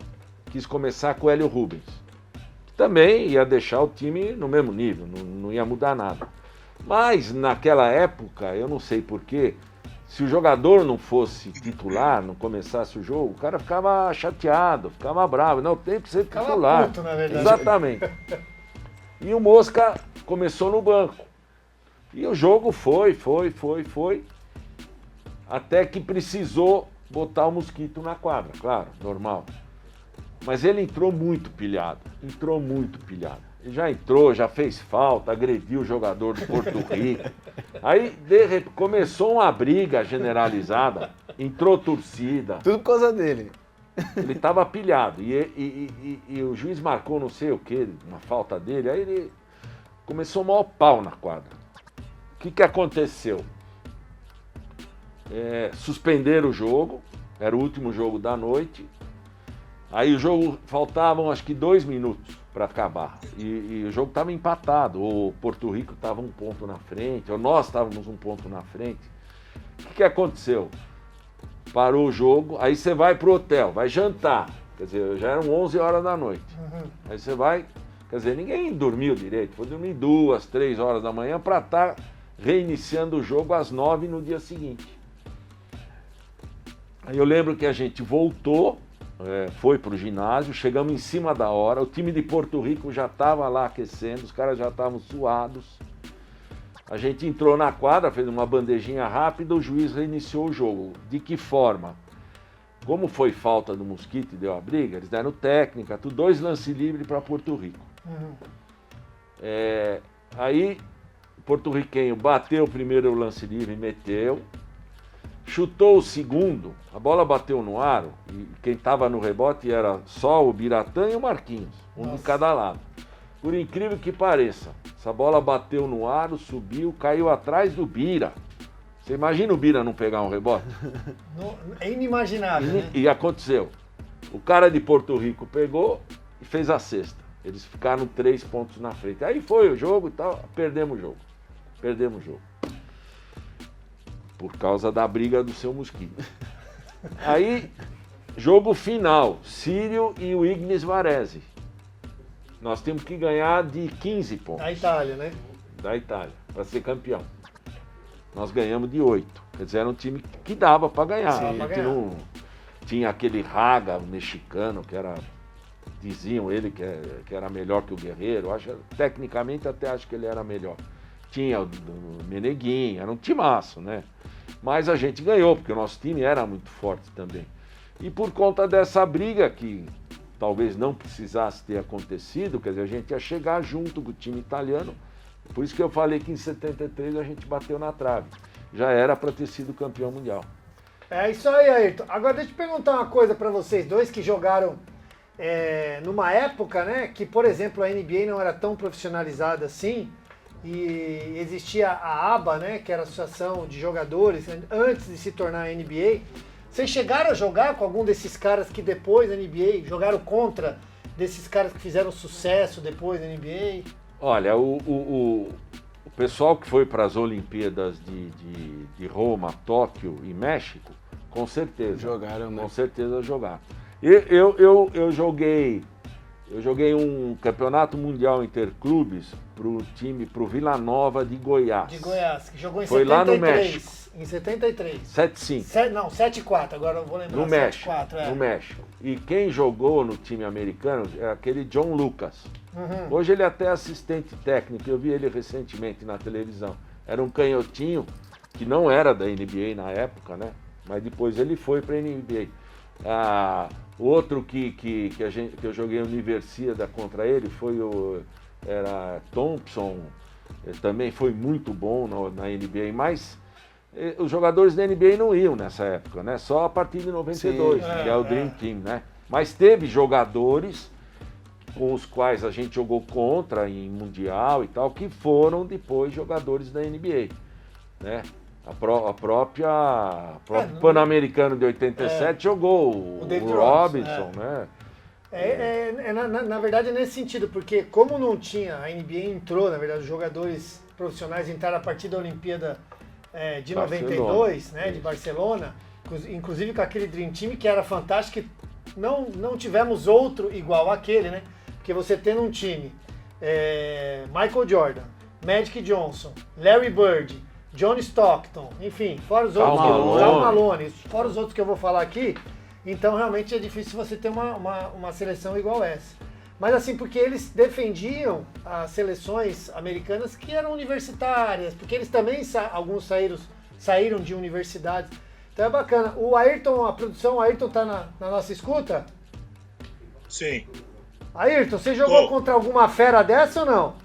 quis começar com o Hélio Rubens, que também ia deixar o time no mesmo nível, não ia mudar nada. Mas naquela época, eu não sei porquê, se o jogador não fosse titular, não começasse o jogo, o cara ficava chateado, ficava bravo. Não, tem que ser titular. Puto, na verdade. Exatamente. E o Mosca começou no banco. E o jogo foi, até que precisou botar o Mosquito na quadra, claro, normal. Mas ele entrou muito pilhado. Ele já entrou, já fez falta, agrediu o jogador do Porto Rico. Aí, de repente, começou uma briga generalizada, entrou torcida. Tudo por causa dele. Ele estava pilhado. E o juiz marcou não sei o que, uma falta dele. Aí ele começou o maior pau na quadra. O que aconteceu? Suspenderam o jogo, era o último jogo da noite. Aí o jogo, faltavam acho que 2 minutos para acabar. E o jogo estava empatado. O Porto Rico estava 1 ponto na frente, ou nós estávamos 1 ponto na frente. O que aconteceu? Parou o jogo, aí você vai pro hotel, vai jantar. Quer dizer, já eram 11 horas da noite. Aí você vai, quer dizer, ninguém dormiu direito. Foi dormir 2, 3 horas da manhã para estar reiniciando o jogo às 9 no dia seguinte. Aí eu lembro que a gente voltou, foi pro ginásio, chegamos em cima da hora, o time de Porto Rico já estava lá aquecendo, os caras já estavam suados. A gente entrou na quadra, fez uma bandejinha rápida, o juiz reiniciou o jogo. De que forma? Como foi falta do Mosquito e deu a briga, eles deram técnica, 2 lances livres para Porto Rico. Aí o porto-riquenho bateu o primeiro lance livre e meteu. Chutou o segundo, a bola bateu no aro e quem estava no rebote era só o Biratã e o Marquinhos, de cada lado. Por incrível que pareça, essa bola bateu no aro, subiu, caiu atrás do Bira. Você imagina o Bira não pegar um rebote? É inimaginável, né? E aconteceu. O cara de Porto Rico pegou e fez a cesta. Eles ficaram 3 pontos na frente. Aí foi o jogo e tal, perdemos o jogo. Por causa da briga do seu Mosquito. Aí, jogo final, Sírio e o Ignis Varese. Nós temos que ganhar de 15 pontos. Da Itália, né? Da Itália, para ser campeão. Nós ganhamos de 8. Quer dizer, era um time que dava para ganhar. Sim, pra ganhar. Tinha aquele Raga, o mexicano, que era... Diziam ele que era melhor que o Guerreiro. Tecnicamente até acho que ele era melhor. Tinha o Meneguinho, era um timaço, né? Mas a gente ganhou, porque o nosso time era muito forte também. E por conta dessa briga, que talvez não precisasse ter acontecido, quer dizer, a gente ia chegar junto com o time italiano. Por isso que eu falei que em 73 a gente bateu na trave. Já era para ter sido campeão mundial. É isso aí, Ayrton. Agora deixa eu perguntar uma coisa para vocês dois que jogaram numa época, né, que, por exemplo, a NBA não era tão profissionalizada assim, e existia a ABA, né, que era a Associação de Jogadores, antes de se tornar a NBA. Vocês chegaram a jogar com algum desses caras que depois da NBA jogaram contra desses caras que fizeram sucesso depois da NBA? Olha, o pessoal que foi para as Olimpíadas de Roma, Tóquio e México, com certeza. Jogaram, né? Com certeza jogaram. Eu joguei um campeonato mundial interclubes pro Vila Nova de Goiás. De Goiás, que jogou em foi 73. Lá no México. Em 73. 7-5. Não, 7-4, agora eu vou lembrar. No México. 7-4, No México. E quem jogou no time americano é aquele John Lucas. Uhum. Hoje ele é até assistente técnico, eu vi ele recentemente na televisão. Era um canhotinho, que não era da NBA na época, né? Mas depois ele foi para a NBA. Outro que eu joguei Universidade contra ele foi era Thompson, também foi muito bom na NBA, mas os jogadores da NBA não iam nessa época, né? Só a partir de 92, Sim, que é o Dream Team, né? Mas teve jogadores com os quais a gente jogou contra em Mundial e tal, que foram depois jogadores da NBA, né? O próprio Pan-Americano de 87 jogou o Robinson, né? Na verdade é nesse sentido, porque como não tinha, a NBA entrou, na verdade, os jogadores profissionais entraram a partir da Olimpíada de Barcelona. 92, né, de Barcelona, inclusive com aquele Dream Team que era fantástico, que não tivemos outro igual àquele, né? Porque você tendo um time, Michael Jordan, Magic Johnson, Larry Bird, John Stockton, enfim, fora os outros, Karl Malone, fora os outros que eu vou falar aqui, então realmente é difícil você ter uma seleção igual essa. Mas assim, porque eles defendiam as seleções americanas que eram universitárias, porque eles também, alguns saíram de universidades. Então é bacana. O Ayrton, a produção, o Ayrton tá na nossa escuta? Sim. Ayrton, você jogou contra alguma fera dessa ou não?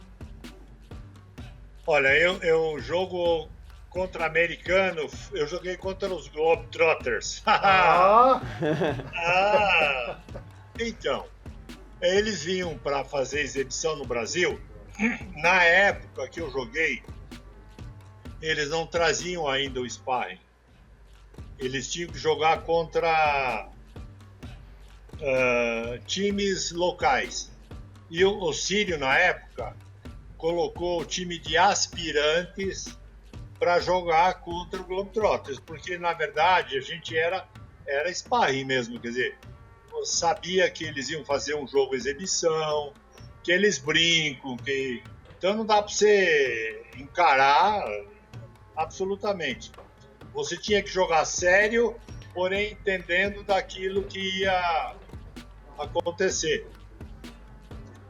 Olha, eu jogo contra americano, eu joguei contra os Globetrotters. Então, eles vinham para fazer exibição no Brasil. Na época que eu joguei, eles não traziam ainda o sparring. Eles tinham que jogar contra times locais. E o Sírio, na época, colocou o time de aspirantes para jogar contra o Globetrotters, porque, na verdade, a gente era sparring mesmo, quer dizer, eu sabia que eles iam fazer um jogo exibição, que eles brincam, então não dá para você encarar absolutamente. Você tinha que jogar sério, porém entendendo daquilo que ia acontecer.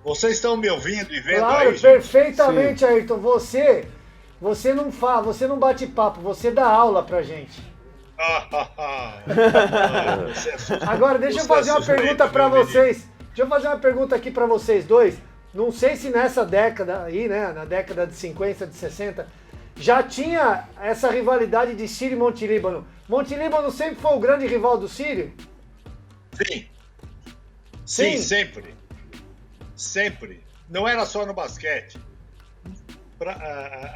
Vocês estão me ouvindo e vendo claro, aí? Claro, perfeitamente, Ayrton. Você não fala, você não bate papo, você dá aula pra gente. Agora, deixa eu fazer uma pergunta pra vocês. Deixa eu fazer uma pergunta aqui pra vocês dois. Não sei se nessa década aí, né, na década de 50, de 60, já tinha essa rivalidade de Sírio e Monte Líbano. Monte Líbano sempre foi o grande rival do Sírio? Sim, sempre. Sempre. Não era só no basquete.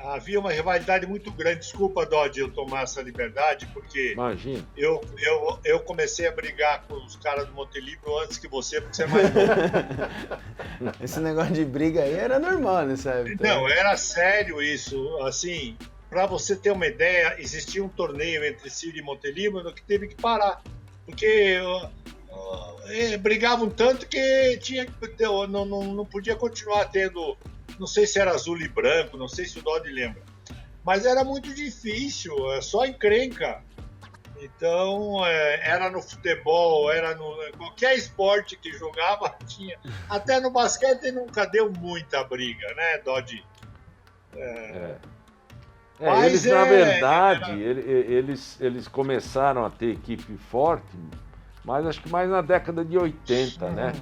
Havia uma rivalidade muito grande. Desculpa, Dodge, eu tomar essa liberdade, porque Imagina. eu comecei a brigar com os caras do Montelíbano antes que você, porque você é mais novo. Esse negócio de briga aí era normal nessa época. Não, era sério isso. Assim, para você ter uma ideia, existia um torneio entre Sírio e Montelíbano que teve que parar. Porque brigavam tanto que não podia continuar tendo. Não sei se era azul e branco, não sei se o Dodge lembra. Mas era muito difícil, só encrenca. Então, era no futebol, era no qualquer esporte que jogava, tinha. Até no basquete nunca deu muita briga, né, Dodi? Eles, na verdade, eles começaram a ter equipe forte, mas acho que mais na década de 80, né?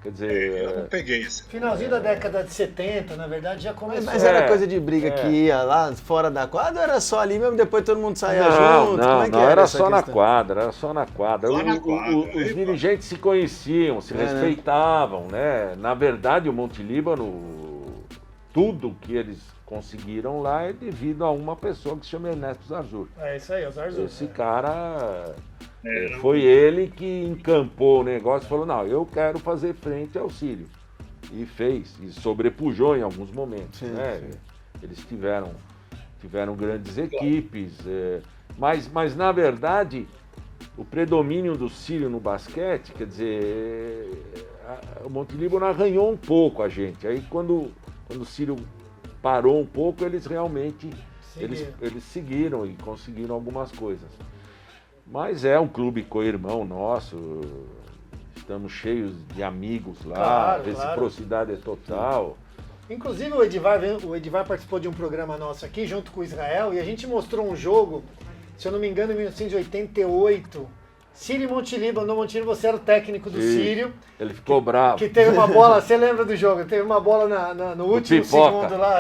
Quer dizer... Eu não peguei isso. Finalzinho da década de 70, na verdade, já começou. Mas era coisa de briga que ia lá fora da quadra, ou era só ali mesmo, depois todo mundo saía junto? Não, era só na quadra, era só na quadra. Os dirigentes se conheciam, se respeitavam, né? Na verdade, o Monte Líbano, tudo que eles conseguiram lá é devido a uma pessoa que se chama Ernesto Zarzur. É isso aí, o Zarzur. Esse cara... foi ele que encampou o negócio e falou, não, eu quero fazer frente ao Sírio. E fez, e sobrepujou em alguns momentos. Sim, né? sim. Eles tiveram grandes equipes, mas na verdade, o predomínio do Sírio no basquete, quer dizer, o Monte Líbano arranhou um pouco a gente. Aí quando o Sírio parou um pouco, eles realmente eles seguiram e conseguiram algumas coisas. Mas é um clube co-irmão nosso, estamos cheios de amigos lá, reciprocidade é total. Inclusive o Edivar participou de um programa nosso aqui, junto com o Israel, e a gente mostrou um jogo, se eu não me engano, em 1988, Sírio e Monte Líbano. No Monte Líbano você era o técnico do Sírio. Ele ficou bravo. Que teve uma bola, você lembra do jogo? Teve uma bola no último segundo lá,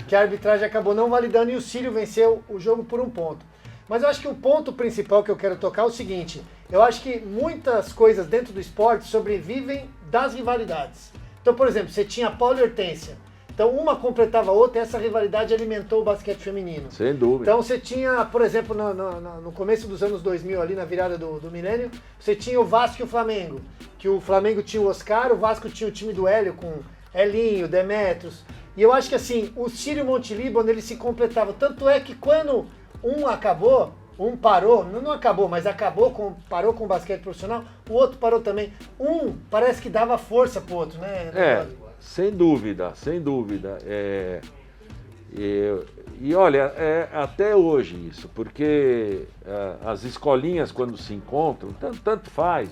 que a arbitragem acabou não validando e o Sírio venceu o jogo por 1 ponto. Mas eu acho que o ponto principal que eu quero tocar é o seguinte, eu acho que muitas coisas dentro do esporte sobrevivem das rivalidades. Então, por exemplo, você tinha Paulo e Hortência, então uma completava a outra e essa rivalidade alimentou o basquete feminino. Sem dúvida. Então você tinha, por exemplo, no começo dos anos 2000, ali na virada do milênio, você tinha o Vasco e o Flamengo, que o Flamengo tinha o Oscar, o Vasco tinha o time do Hélio com Elinho, Demetrios, e eu acho que assim, o Sírio e o Monte Líbano, eles se completavam, tanto é que quando um acabou, um parou, não acabou, mas parou com o basquete profissional, o outro parou também. Um parece que dava força pro outro, né? Sem dúvida, sem dúvida. E olha, até hoje isso, porque as escolinhas quando se encontram, tanto faz,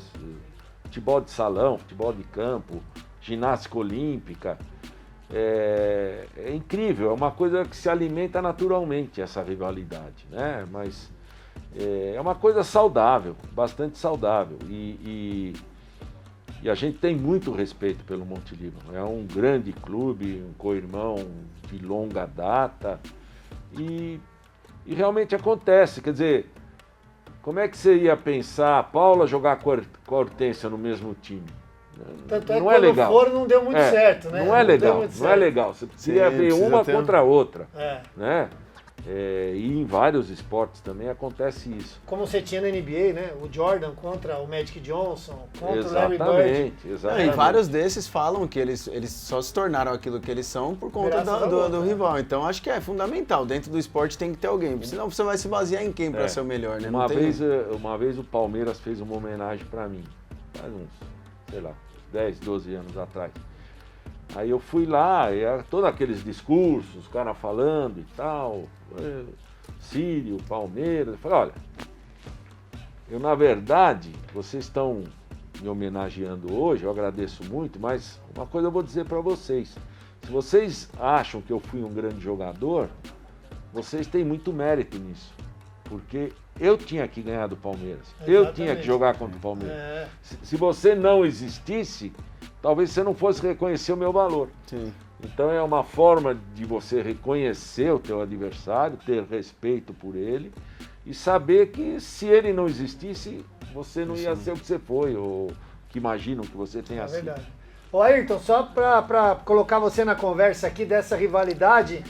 futebol de salão, futebol de campo, ginástica olímpica, é incrível, é uma coisa que se alimenta naturalmente, essa rivalidade, né? Mas é uma coisa saudável, bastante saudável, e a gente tem muito respeito pelo Monte Líbano. É um grande clube, um co-irmão de longa data, e realmente acontece, quer dizer, como é que você ia pensar a Paula jogar com a Hortência no mesmo time? Tanto é que quando foram não deu muito certo, né? Não é legal. Você precisa ver uma contra a outra, né? E em vários esportes também acontece isso. Como você tinha na NBA, né? O Jordan contra o Magic Johnson, contra o Larry Bird. Exatamente. E vários desses falam que eles só se tornaram aquilo que eles são por conta do rival. Então acho que é fundamental. Dentro do esporte tem que ter alguém. Senão você vai se basear em quem para ser o melhor, né? Uma vez o Palmeiras fez uma homenagem para mim. Faz uns, sei lá, 10, 12 anos atrás. Aí eu fui lá, e era todos aqueles discursos, os caras falando e tal, Sírio, Palmeiras. Eu falei, olha, na verdade, vocês estão me homenageando hoje, eu agradeço muito, mas uma coisa eu vou dizer para vocês. Se vocês acham que eu fui um grande jogador, vocês têm muito mérito nisso. Porque eu tinha que ganhar do Palmeiras. Exatamente. Eu tinha que jogar contra o Palmeiras. Se você não existisse, talvez você não fosse reconhecer o meu valor. Sim. Então é uma forma de você reconhecer o teu adversário, ter respeito por ele e saber que se ele não existisse, você não ia ser o que você foi, ou que imaginam que você tenha sido. Verdade. Ô Ayrton, só para colocar você na conversa aqui dessa rivalidade,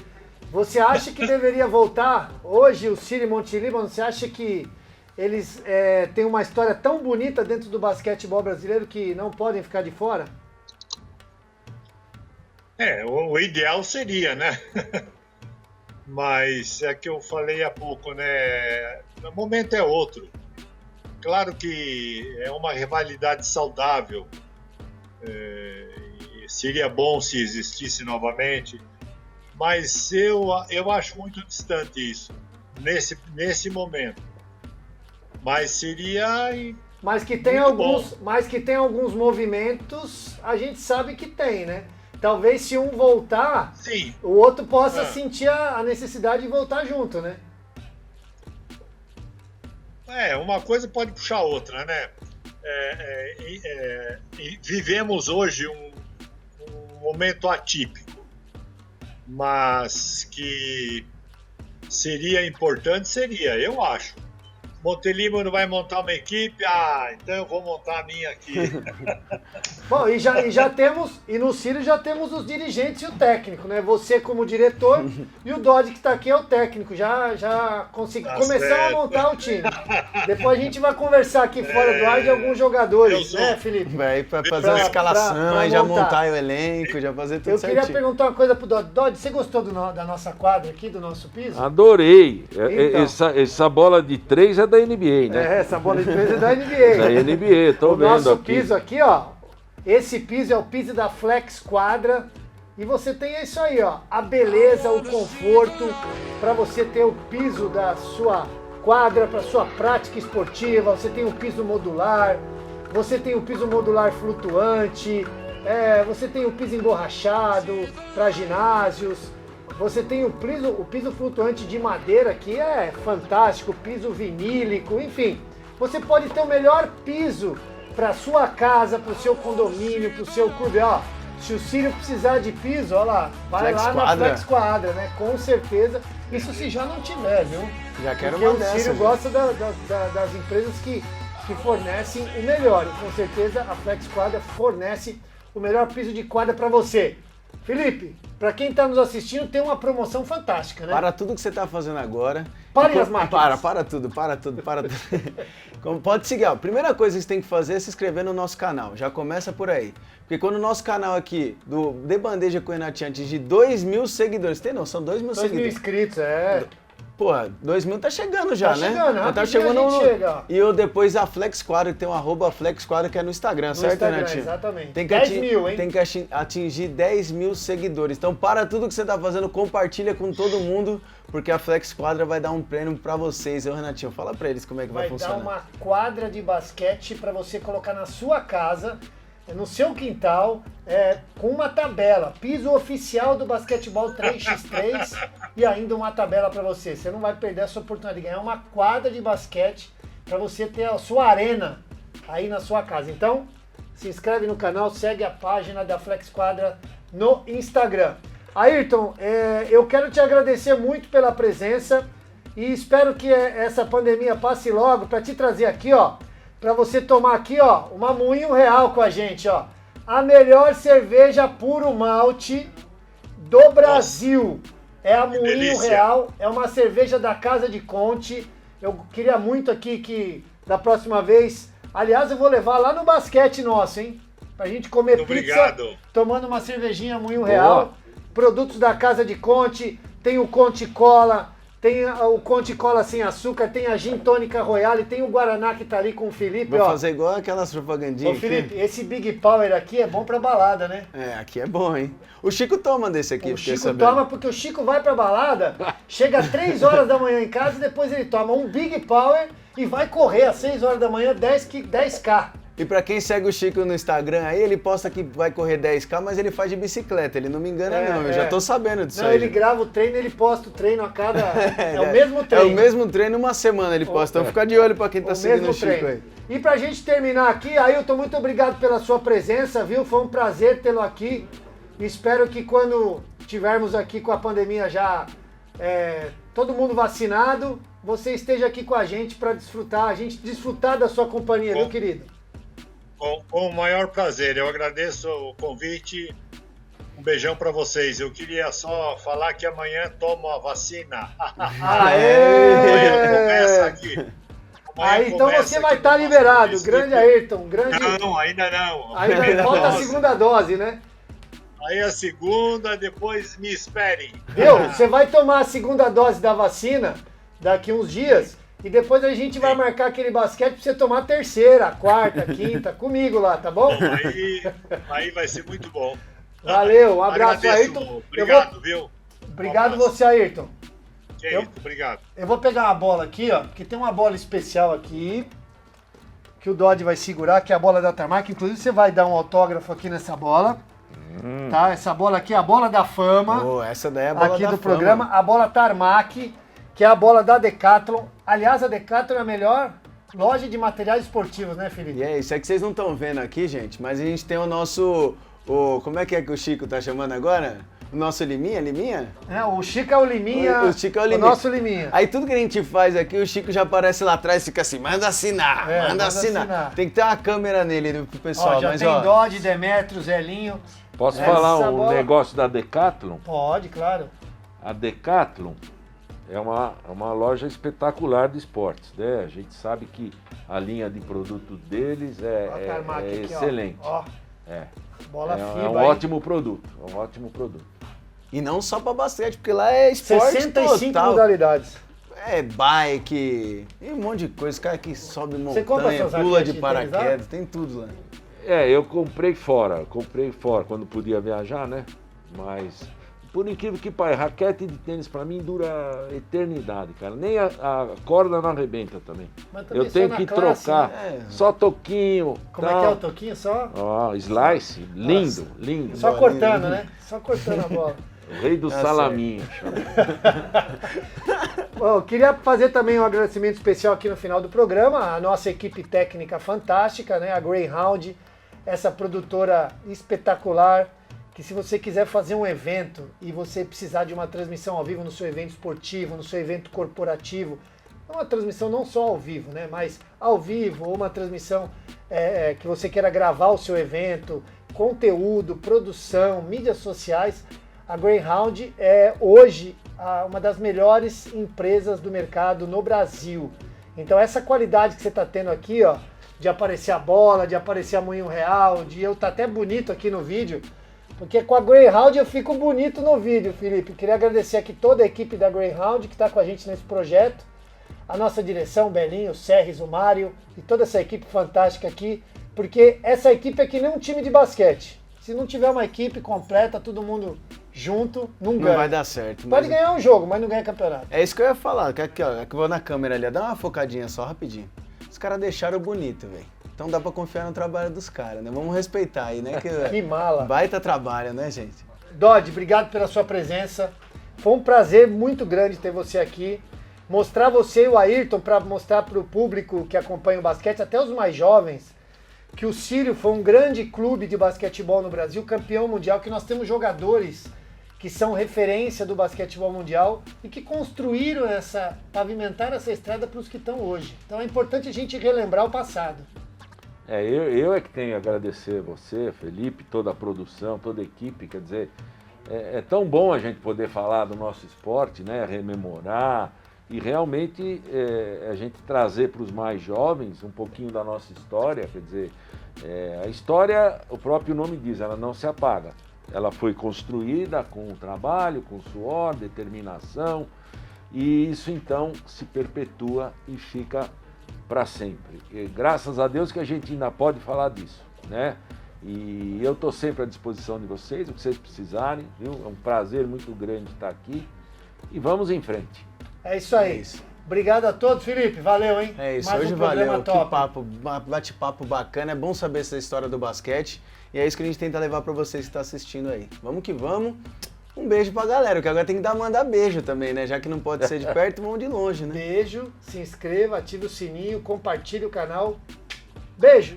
você acha que deveria voltar hoje o Sírio e Monte Líbano? Você acha que eles têm uma história tão bonita dentro do basquetebol brasileiro que não podem ficar de fora? O ideal seria, né? Mas é que eu falei há pouco, né? O momento é outro. Claro que é uma rivalidade saudável. Seria bom se existisse novamente. Mas eu acho muito distante isso, nesse momento. Mas seria... Mas que tem alguns movimentos, a gente sabe que tem, né? Talvez se um voltar, sim, o outro possa sentir a necessidade de voltar junto, né? Uma coisa pode puxar a outra, né? Vivemos hoje um momento atípico, mas que seria importante, eu acho. Montelimo não vai montar uma equipe, então eu vou montar a minha aqui. Bom, e já temos, e no Círio já temos os dirigentes e o técnico, né? Você como diretor e o Dodge que está aqui é o técnico, já começamos a montar o time. Depois a gente vai conversar aqui fora do ar de alguns jogadores, né, Felipe? Vai para fazer a escalação, aí já montar o elenco, já fazer tudo certinho. Eu queria perguntar uma coisa pro Dodge. Dodge, você gostou da nossa quadra aqui, do nosso piso? Adorei. Então. Essa bola de 3 é da NBA, né? Essa bola de 3 é da NBA. Da NBA, tô vendo aqui. O nosso piso aqui, ó. Esse piso é o piso da Flex Quadra. E você tem isso aí, ó. A beleza, o conforto para você ter o piso da sua quadra, para sua prática esportiva. Você tem o piso modular. Você tem o piso modular flutuante. Você tem o piso emborrachado para ginásios. Você tem o piso flutuante de madeira, que é fantástico, piso vinílico, enfim. Você pode ter o melhor piso para sua casa, para o seu condomínio, para o seu clube. Ó, se o Círio precisar de piso, ó lá, vai lá na Flex Quadra, né? Com certeza. Isso se já não tiver, viu? Já quero uma uma dessa. O Círio gosta das empresas que fornecem o melhor. E com certeza a Flex Quadra fornece o melhor piso de quadra para você. Felipe, para quem está nos assistindo, tem uma promoção fantástica, né? Para tudo que você está fazendo agora. Pare as máquinas. Para tudo. Pode seguir, ó. Primeira coisa que você tem que fazer é se inscrever no nosso canal. Já começa por aí. Porque quando o nosso canal aqui, do De Bandeja com o Renatinho, atingir 2.000 seguidores, tem noção? 2.000 seguidores. 2.000 inscritos, Pô, 2.000 tá chegando já, né? Tá chegando, chega. E eu depois a Flex Quadra, que tem um @Flex Quadra que é no Instagram, certo, Renatinho? Exatamente. Tem que 10.000, hein? Tem que atingir 10.000 seguidores. Então, para tudo que você tá fazendo, compartilha com todo mundo, porque a Flex Quadra vai dar um prêmio pra vocês. Renatinho, fala pra eles como é que vai funcionar. Vai dar uma quadra de basquete pra você colocar na sua casa, no seu quintal, com uma tabela, piso oficial do basquetebol 3x3 e ainda uma tabela para você. Você não vai perder essa oportunidade de ganhar uma quadra de basquete para você ter a sua arena aí na sua casa. Então, se inscreve no canal, segue a página da Flex Quadra no Instagram. Ayrton, eu quero te agradecer muito pela presença e espero que essa pandemia passe logo para te trazer aqui, ó, para você tomar aqui, ó, uma Moinho Real com a gente, ó. A melhor cerveja puro malte do Brasil. É a Moinho Real, é uma cerveja da Casa de Conte. Eu queria muito aqui que, da próxima vez, aliás, eu vou levar lá no basquete nosso, hein? Pra gente comer pizza, tomando uma cervejinha Moinho Real. Produtos da Casa de Conte, tem o Conte Cola, tem o Conte Cola sem açúcar, tem a Gin Tônica Royale, tem o Guaraná que tá ali com o Felipe, Vou fazer igual aquelas propagandinhas. Ô Felipe, esse Big Power aqui é bom pra balada, né? Aqui é bom, hein? O Chico toma desse aqui. O Chico toma porque o Chico vai pra balada, chega às 3 horas da manhã em casa e depois ele toma um Big Power e vai correr às 6 horas da manhã 10K. E pra quem segue o Chico no Instagram aí, ele posta que vai correr 10K, mas ele faz de bicicleta, ele não me engana não, eu já tô sabendo disso aí. Não, ele grava o treino, ele posta o treino a cada... É o mesmo treino. É o mesmo treino, uma semana ele posta, então fica de olho pra quem tá seguindo o Chico aí. E pra gente terminar aqui, Ayrton, muito obrigado pela sua presença, viu? Foi um prazer tê-lo aqui. Espero que quando tivermos aqui com a pandemia já todo mundo vacinado, você esteja aqui com a gente pra desfrutar da sua companhia, meu querido. Com o maior prazer, eu agradeço o convite, um beijão para vocês. Eu queria só falar que amanhã tomo a vacina. Amanhã começa aqui. Então você vai estar liberado, grande Ayrton. Não, ainda não. Ainda falta a segunda dose, né? Aí a segunda, depois me esperem. Viu? Você vai tomar a segunda dose da vacina daqui uns dias. E depois a gente vai marcar aquele basquete pra você tomar a terceira, a quarta, a quinta, comigo lá, tá bom? Aí vai ser muito bom. Valeu, um abraço, Ayrton. Obrigado, viu? Obrigado você, Ayrton. Obrigado. Eu vou pegar uma bola aqui, ó, porque tem uma bola especial aqui, que o Dodge vai segurar, que é a bola da Tarmac. Inclusive, você vai dar um autógrafo aqui nessa bola. Tá? Essa bola aqui é a bola da fama. Essa daí é a bola aqui da do fama. programa. A bola Tarmac, que é a bola da Decathlon. Aliás, a Decathlon é a melhor loja de materiais esportivos, né, Felipe? E é isso, é que vocês não estão vendo aqui, gente, mas a gente tem o nosso... como é que o Chico tá chamando agora? O nosso Liminha? É, o Chico é o Liminha. O Chico é o Liminha. O nosso Liminha. Aí tudo que a gente faz aqui, o Chico já aparece lá atrás e fica assim, manda assinar, manda assinar. Tem que ter uma câmera nele pro pessoal. Ó, já tem Dodge, Demetrio, Zelinho. Posso falar um negócio da Decathlon? Pode, claro. A Decathlon é uma loja espetacular de esportes, né? A gente sabe que a linha de produto deles é aqui, excelente. Ó. Bola FIBA, é um ótimo produto, E não só pra basquete, porque lá é esporte 65 total. modalidades. É bike, e um monte de coisa. Cara que sobe montanha, suas pula de raquetes paraquedas, tem tudo lá. Eu comprei fora quando podia viajar, né? Mas, por incrível que pareça, raquete de tênis pra mim dura eternidade, cara. Nem a corda não arrebenta também. Eu tenho que trocar, né? só toquinho. Como é que é o toquinho? Só? Slice, lindo. Só cortando, né? Só cortando a bola. O rei do salaminho. Bom, queria fazer também um agradecimento especial aqui no final do programa, a nossa equipe técnica fantástica, né? A Greyhound, essa produtora espetacular, que se você quiser fazer um evento e você precisar de uma transmissão ao vivo no seu evento esportivo, no seu evento corporativo, uma transmissão não só ao vivo, né? Mas ao vivo, ou uma transmissão que você queira gravar o seu evento, conteúdo, produção, mídias sociais, a Greyhound é hoje uma das melhores empresas do mercado no Brasil. Então essa qualidade que você está tendo aqui, ó, de aparecer a bola, de aparecer a moinho real, de eu estar até bonito aqui no vídeo, porque com a Greyhound eu fico bonito no vídeo, Felipe. Queria agradecer aqui toda a equipe da Greyhound que está com a gente nesse projeto, a nossa direção, Belinho, o Serres, o Mário e toda essa equipe fantástica aqui, porque essa equipe é que nem um time de basquete. Se não tiver uma equipe completa, todo mundo junto, não ganha. Não vai dar certo. Pode ganhar um jogo, mas não ganha campeonato. É isso que eu ia falar. Aqui, ó, que eu vou na câmera ali, dá uma focadinha só, rapidinho. Os caras deixaram bonito, velho. Então dá pra confiar no trabalho dos caras, né? Vamos respeitar aí, né? Que mala. Baita trabalho, né, gente? Dodge, obrigado pela sua presença. Foi um prazer muito grande ter você aqui. Mostrar você e o Ayrton, para mostrar para o público que acompanha o basquete, até os mais jovens, que o Sírio foi um grande clube de basquetebol no Brasil, campeão mundial, que nós temos jogadores que são referência do basquetebol mundial e que construíram pavimentaram essa estrada para os que estão hoje. Então é importante a gente relembrar o passado. Eu é que tenho a agradecer você, Felipe, toda a produção, toda a equipe, quer dizer, é tão bom a gente poder falar do nosso esporte, né, rememorar e realmente a gente trazer para os mais jovens um pouquinho da nossa história, quer dizer, a história, o próprio nome diz, ela não se apaga. Ela foi construída com trabalho, com suor, determinação, e isso então se perpetua e fica para sempre. E graças a Deus que a gente ainda pode falar disso, né? E eu estou sempre à disposição de vocês, o que vocês precisarem, viu? É um prazer muito grande estar aqui e vamos em frente. É isso aí. Obrigado a todos, Felipe. Valeu, hein? É isso, Mais hoje um programa valeu. top. Que papo, bate-papo bacana. É bom saber essa história do basquete. E é isso que a gente tenta levar pra vocês que estão assistindo aí. Vamos que vamos. Um beijo pra galera, que agora tem que mandar beijo também, né? Já que não pode ser de perto, vamos de longe, né? Beijo, se inscreva, ative o sininho, compartilhe o canal. Beijo!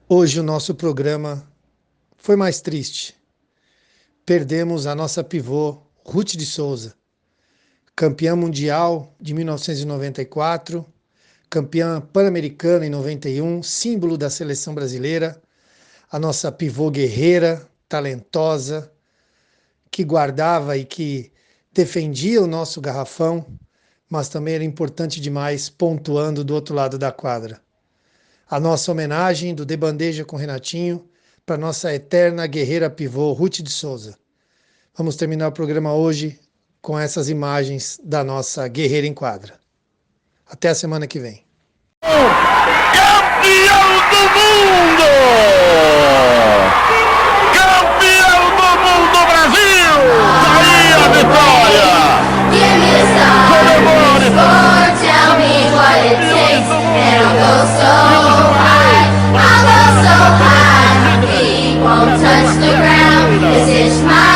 Hoje o nosso programa foi mais triste. Perdemos a nossa pivô, Ruth de Souza. Campeã mundial de 1994, campeã pan-americana em 91, símbolo da seleção brasileira, a nossa pivô guerreira, talentosa, que guardava e que defendia o nosso garrafão, mas também era importante demais pontuando do outro lado da quadra. A nossa homenagem do De Bandeja com Renatinho para nossa eterna guerreira pivô, Ruth de Souza. Vamos terminar o programa hoje com essas imagens da nossa guerreira em quadra. Até a semana que vem. Campeão do mundo! Campeão do mundo, Brasil! Daí a vitória! Christmas.